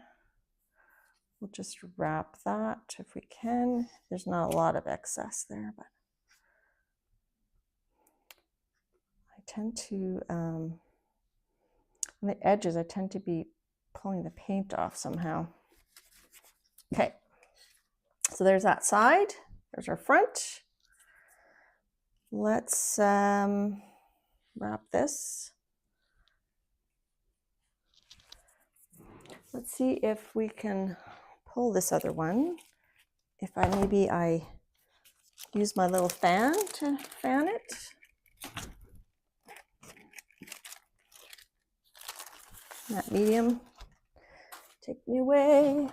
we'll just wrap that if we can. There's not a lot of excess there, but I tend to, on the edges, I tend to be pulling the paint off somehow. Okay, so there's that side. There's our front. Let's wrap this. Let's see if we can pull this other one. If maybe I use my little fan to fan it. That medium, take me away.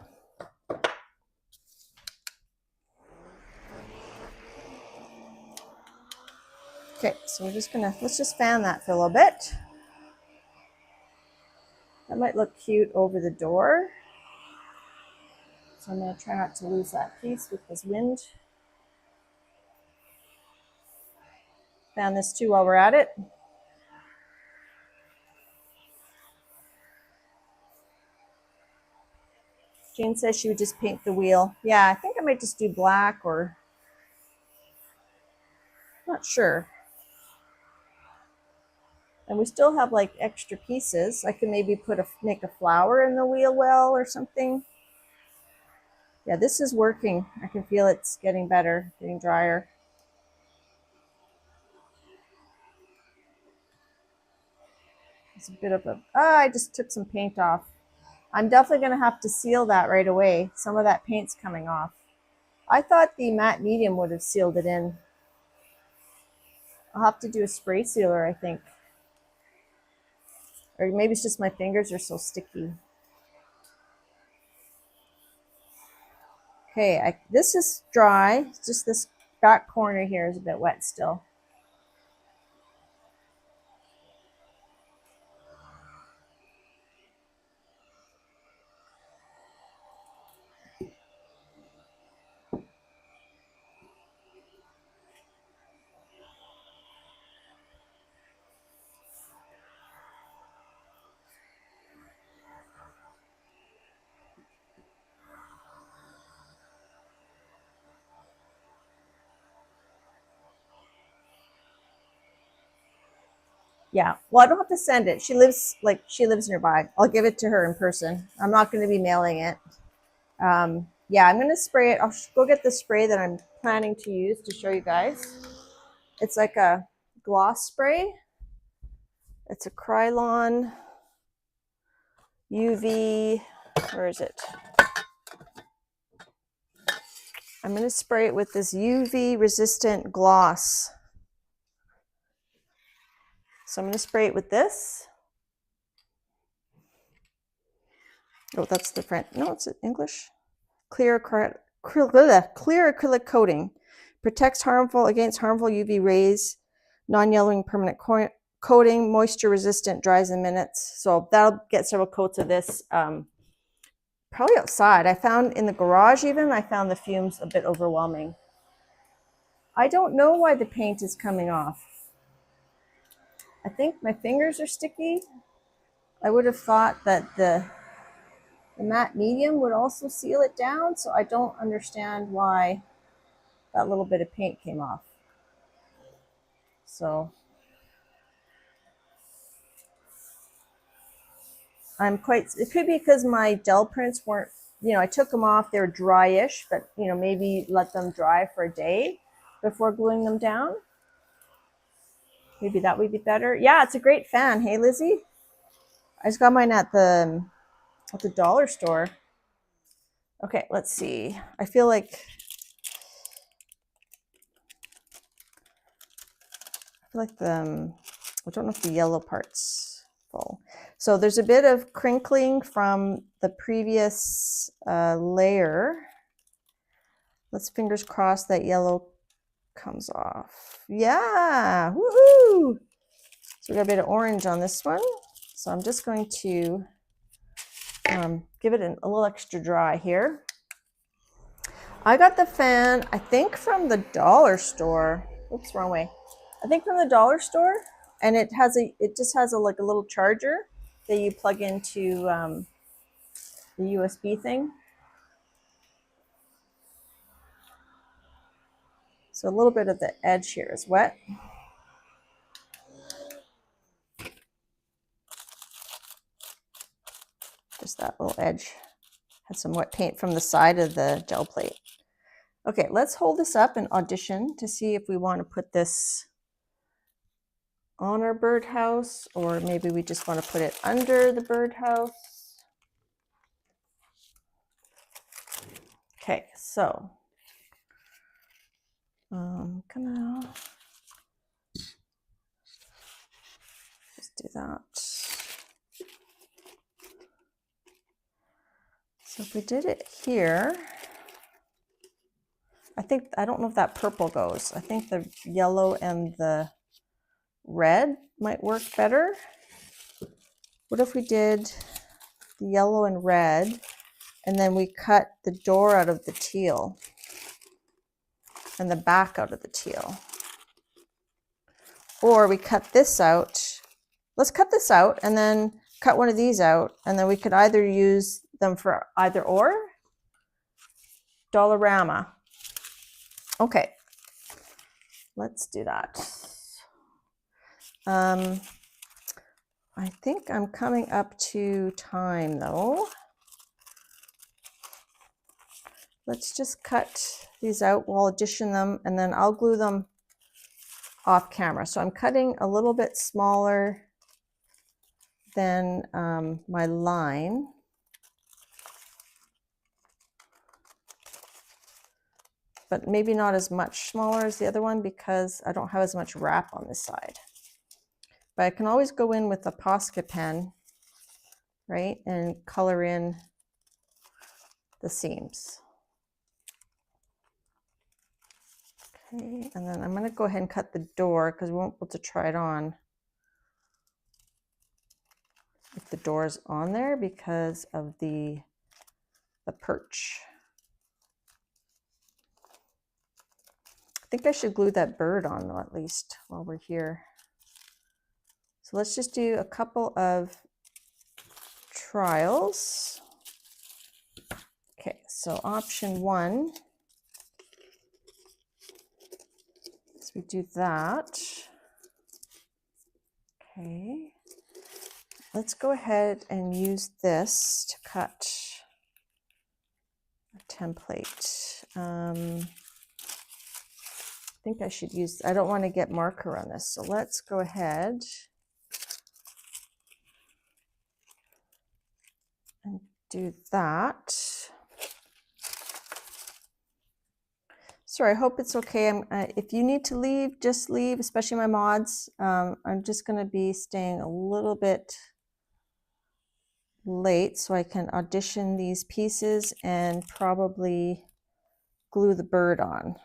Okay, so we're just gonna, let's just fan that for a little bit. That might look cute over the door. So I'm gonna try not to lose that piece with this wind. Fan this too while we're at it. Jane says she would just paint the wheel. Yeah, I think I might just do black, or not sure. And we still have like extra pieces. I can maybe make a flower in the wheel well or something. Yeah, this is working. I can feel it's getting better, getting drier. It's a bit of a, I just took some paint off. I'm definitely going to have to seal that right away. Some of that paint's coming off. I thought the matte medium would have sealed it in. I'll have to do a spray sealer, I think. Or maybe it's just my fingers are so sticky. Okay, this is dry. It's just this back corner here is a bit wet still. Yeah, well, I don't have to send it. She lives nearby. I'll give it to her in person. I'm not going to be mailing it. Yeah, I'm going to spray it. I'll go get the spray that I'm planning to use to show you guys. It's like a gloss spray. It's a Krylon UV. Where is it? I'm going to spray it with this UV resistant gloss. So I'm going to spray it with this. Oh, that's different. No, it's English. Clear acrylic coating. Protects against harmful UV rays. Non-yellowing permanent coating. Moisture resistant, dries in minutes. So that'll get several coats of this. Probably outside. I found in the garage even, I found the fumes a bit overwhelming. I don't know why the paint is coming off. I think my fingers are sticky. I would have thought that the matte medium would also seal it down, so I don't understand why that little bit of paint came off. So it could be because my gel prints weren't, I took them off, they're dry-ish, but maybe let them dry for a day before gluing them down. Maybe that would be better. Yeah, it's a great fan. Hey, Lizzie? I just got mine at the dollar store. Okay, let's see. I feel like I don't know if the yellow part's full. So there's a bit of crinkling from the previous layer. Let's fingers crossed that yellow comes off. Yeah, woohoo! So we got a bit of orange on this one. So I'm just going to give it a little extra dry here. I got the fan, I think from the dollar store. Oops, wrong way. I think from the dollar store, and it just has like a little charger that you plug into the USB thing. So a little bit of the edge here is wet. Just that little edge had some wet paint from the side of the gel plate. Okay, let's hold this up and audition to see if we want to put this on our birdhouse, or maybe we just want to put it under the birdhouse. Okay, so I'm gonna just do that. So if we did it here, I don't know if that purple goes. I think the yellow and the red might work better. What if we did the yellow and red, and then we cut the door out of the teal and the back out of the teal? Or we cut this out. Let's cut this out and then cut one of these out, and then we could either use them for either or. Dollarama. Okay, let's do that. I think I'm coming up to time though. Let's just cut these out. We'll audition them and then I'll glue them off camera. So I'm cutting a little bit smaller than my line. But maybe not as much smaller as the other one because I don't have as much wrap on this side. But I can always go in with a Posca pen, right, and color in the seams. Okay, and then I'm going to go ahead and cut the door because we won't be able to try it on if the door is on there because of the perch. I think I should glue that bird on though, at least while we're here. So let's just do a couple of trials. Okay, so option one is we do that. Okay, let's go ahead and use this to cut a template. I think I should use, I don't want to get marker on this, so let's go ahead and do that. Sorry, I hope it's okay. If you need to leave, just leave, especially my mods. I'm just going to be staying a little bit late so I can audition these pieces and probably glue the bird on.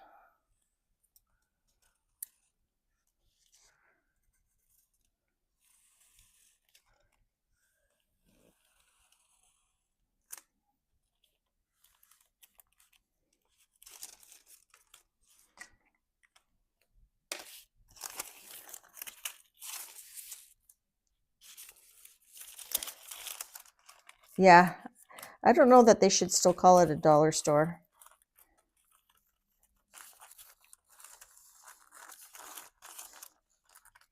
Yeah, I don't know that they should still call it a dollar store.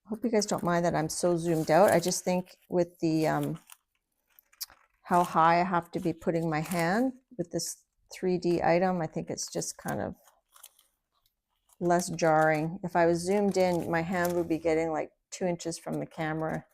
Hope you guys don't mind that I'm so zoomed out. I just think with the how high I have to be putting my hand with this 3D item, I think it's just kind of less jarring. If I was zoomed in, my hand would be getting like 2 inches from the camera.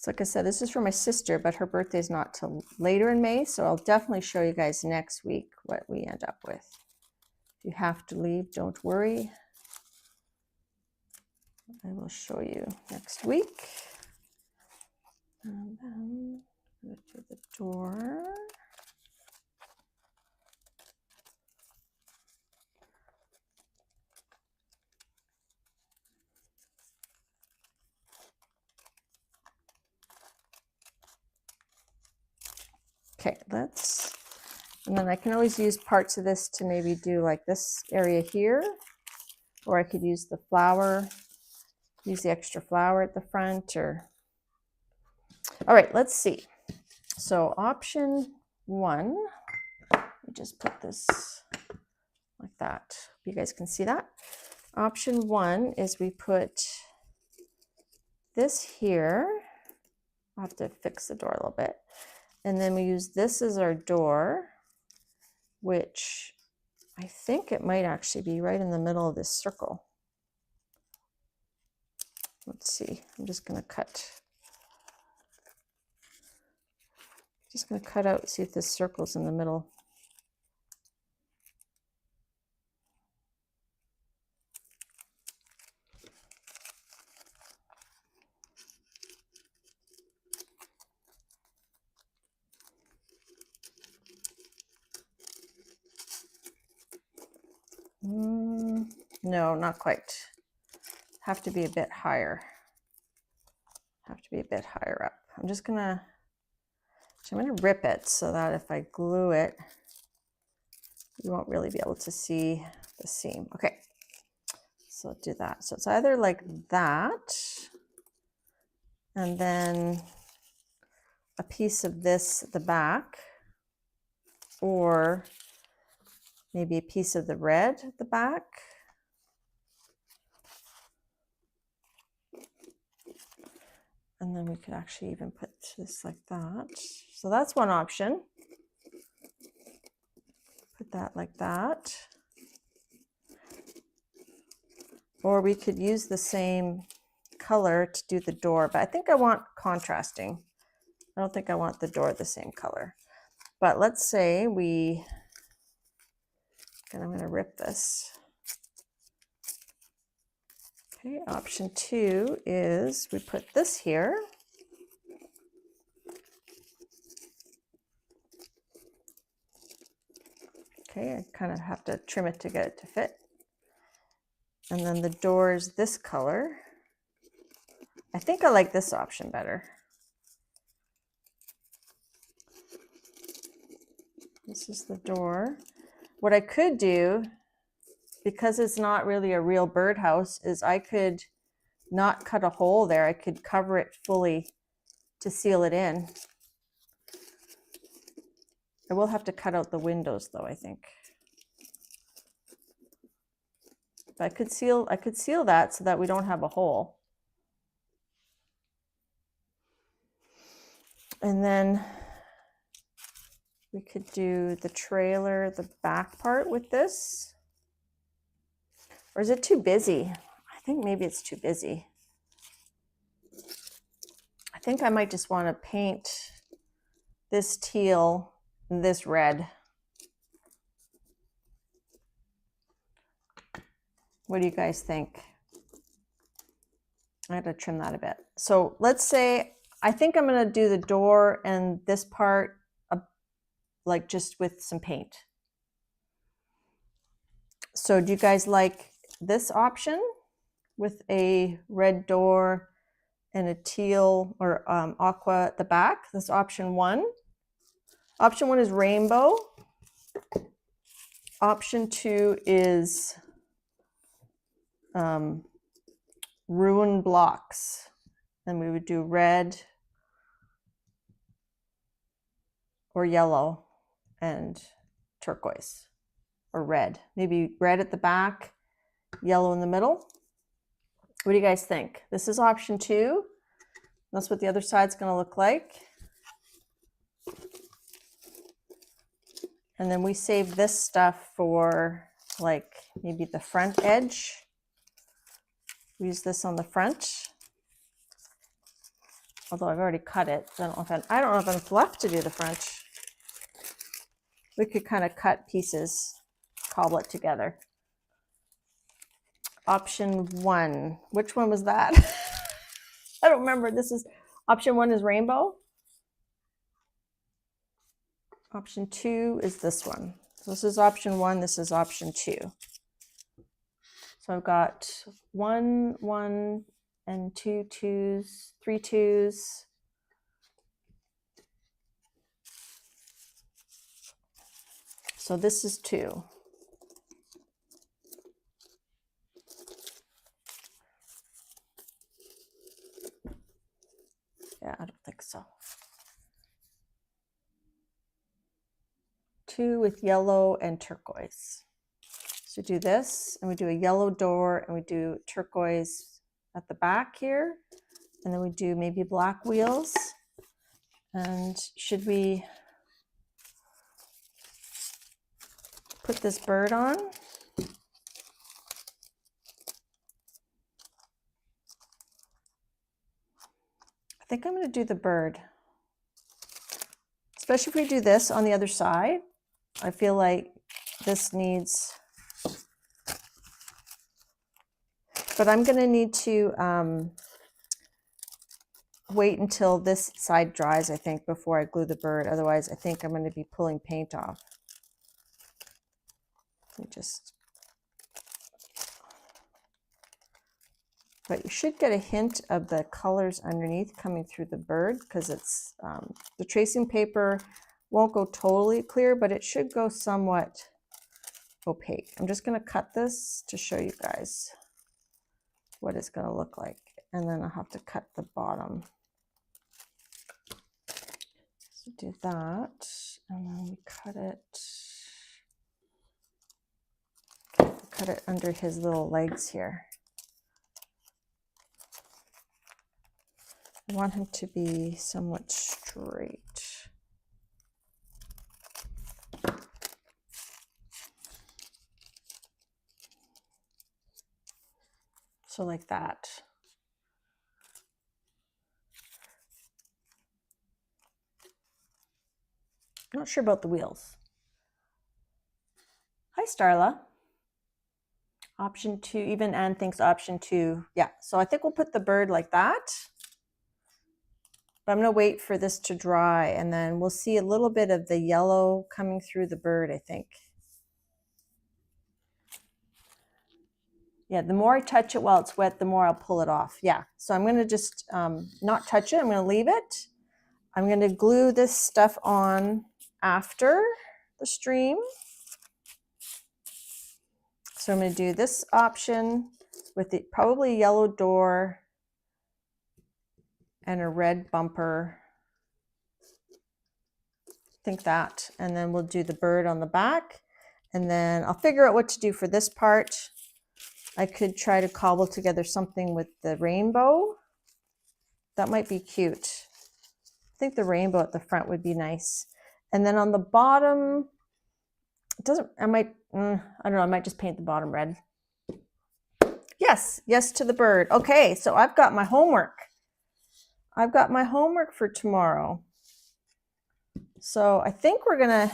So like I said, this is for my sister, but her birthday is not till later in May, so I'll definitely show you guys next week what we end up with. If you have to leave, don't worry. I will show you next week. And then I'm going to do the door. Okay, and then I can always use parts of this to maybe do like this area here, or I could use the flower, use the extra flower at the front, or, all right, let's see. So option 1, let me just put this like that. You guys can see that. Option 1 is we put this here. I'll have to fix the door a little bit. And then we use this as our door, which I think it might actually be right in the middle of this circle. Let's see, I'm just going to cut out, see if this circle's in the middle. No, not quite. Have to be a bit higher. Have to be a bit higher up. I'm gonna rip it so that if I glue it, you won't really be able to see the seam. Okay, so do that. So it's either like that, and then a piece of this at the back, or maybe a piece of the red at the back. And then we could actually even put this like that. So that's one option. Put that like that. Or we could use the same color to do the door, but I think I want contrasting. I don't think I want the door the same color. But let's say I'm going to rip this. Okay, option 2 is we put this here. Okay, I kind of have to trim it to get it to fit. And then the door is this color. I think I like this option better. This is the door. What I could do, because it's not really a real birdhouse, is I could not cut a hole there. I could cover it fully to seal it in. I will have to cut out the windows though, I think. But I could seal that so that we don't have a hole. And then we could do the trailer, the back part with this. Or is it too busy? I think maybe it's too busy. I think I might just want to paint this teal and this red. What do you guys think? I have to trim that a bit. So let's say, I think I'm going to do the door and this part like just with some paint. So do you guys like this option with a red door and a teal or aqua at the back? That's option 1. Option 1 is rainbow. Option 2 is ruined blocks. And we would do red or yellow and turquoise, or red. Maybe red at the back, yellow in the middle. What do you guys think? This is option 2. That's what the other side's going to look like. And then we save this stuff for like maybe the front edge. We use this on the front. Although I've already cut it. I don't know if I'm left to do the front. We could kind of cut pieces, cobble it together. Option 1. Which one was that? I don't remember. This is option 1 is rainbow. Option 2 is this one. So this is option 1. This is option 2. So I've got 1, 1, and 2 2s, 3 2s. So this is 2. Yeah, I don't think so. 2 with yellow and turquoise. So do this, and we do a yellow door, and we do turquoise at the back here, and then we do maybe black wheels. And should we put this bird on? I think I'm going to do the bird. Especially if we do this on the other side. I feel like this needs, but I'm going to need to wait until this side dries, I think, before I glue the bird. Otherwise, I think I'm going to be pulling paint off. But you should get a hint of the colors underneath coming through the bird, because it's the tracing paper won't go totally clear, but it should go somewhat opaque. I'm just going to cut this to show you guys what it's going to look like, and then I'll have to cut the bottom. So do that, and then we cut it under his little legs here. I want him to be somewhat straight. So like that. I'm not sure about the wheels. Hi, Starla. Option 2, even Anne thinks option 2. Yeah, so I think we'll put the bird like that. But I'm going to wait for this to dry, and then we'll see a little bit of the yellow coming through the bird, I think. Yeah, the more I touch it while it's wet, the more I'll pull it off. Yeah, so I'm going to just not touch it. I'm going to leave it. I'm going to glue this stuff on after the stream. So I'm going to do this option with the probably a yellow door and a red bumper. I think that. And then we'll do the bird on the back. And then I'll figure out what to do for this part. I could try to cobble together something with the rainbow. That might be cute. I think the rainbow at the front would be nice. And then on the bottom, it doesn't, I don't know, I might just paint the bottom red. Yes, yes to the bird. Okay, so I've got my homework. I've got my homework for tomorrow. So I think we're gonna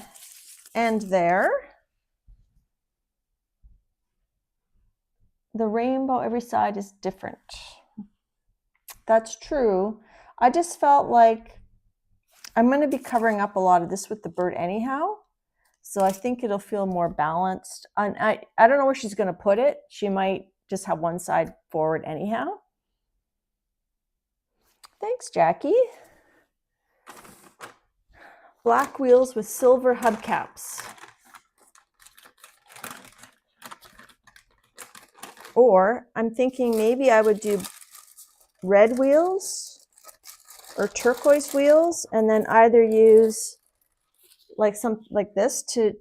end there. The rainbow, every side is different. That's true. I just felt like I'm gonna be covering up a lot of this with the bird anyhow. So I think it'll feel more balanced. And I don't know where she's gonna put it. She might just have one side forward anyhow. Thanks, Jackie. Black wheels with silver hubcaps. Or I'm thinking maybe I would do red wheels or turquoise wheels, and then either use like something like this to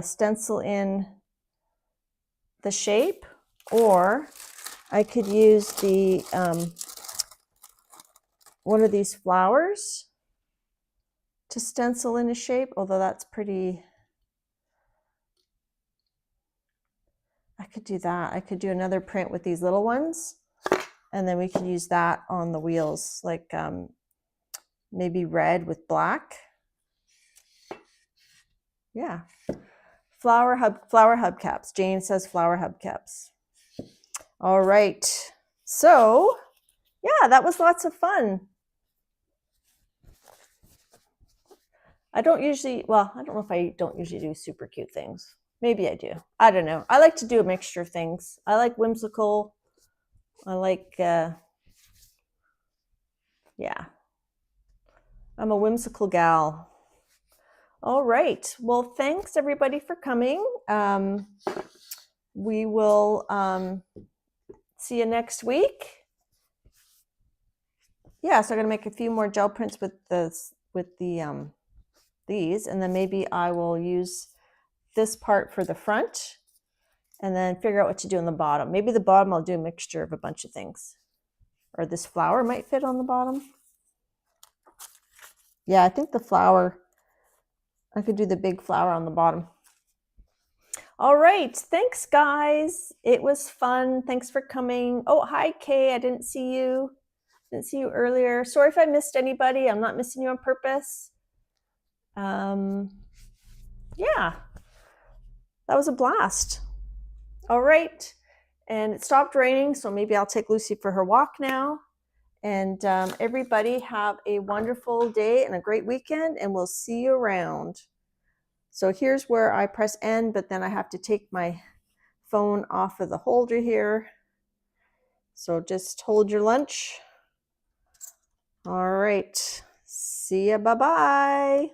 stencil in the shape, or I could use the one of these flowers to stencil in a shape, although that's pretty. I could do that. I could do another print with these little ones, and then we could use that on the wheels, like maybe red with black. Yeah. Flower hubcaps. Jane says flower hubcaps. All right. So, yeah, that was lots of fun. I don't know if I don't usually do super cute things. Maybe I do. I don't know. I like to do a mixture of things. I like whimsical. I like, yeah. I'm a whimsical gal. All right. Well, thanks everybody for coming. We will see you next week. Yeah, so I'm gonna make a few more gel prints with these, and then maybe I will use this part for the front and then figure out what to do on the bottom. Maybe the bottom I'll do a mixture of a bunch of things. Or this flower might fit on the bottom. Yeah, I think the flower, I could do the big flower on the bottom. All right, thanks guys. It was fun. Thanks for coming. Oh, hi Kay, I didn't see you. Didn't see you earlier. Sorry if I missed anybody. I'm not missing you on purpose. Yeah, that was a blast. All right, and it stopped raining, so maybe I'll take Lucy for her walk now. And everybody have a wonderful day and a great weekend, and we'll see you around. So here's where I press end, but then I have to take my phone off of the holder here. So just hold your lunch. All right, see ya, bye-bye.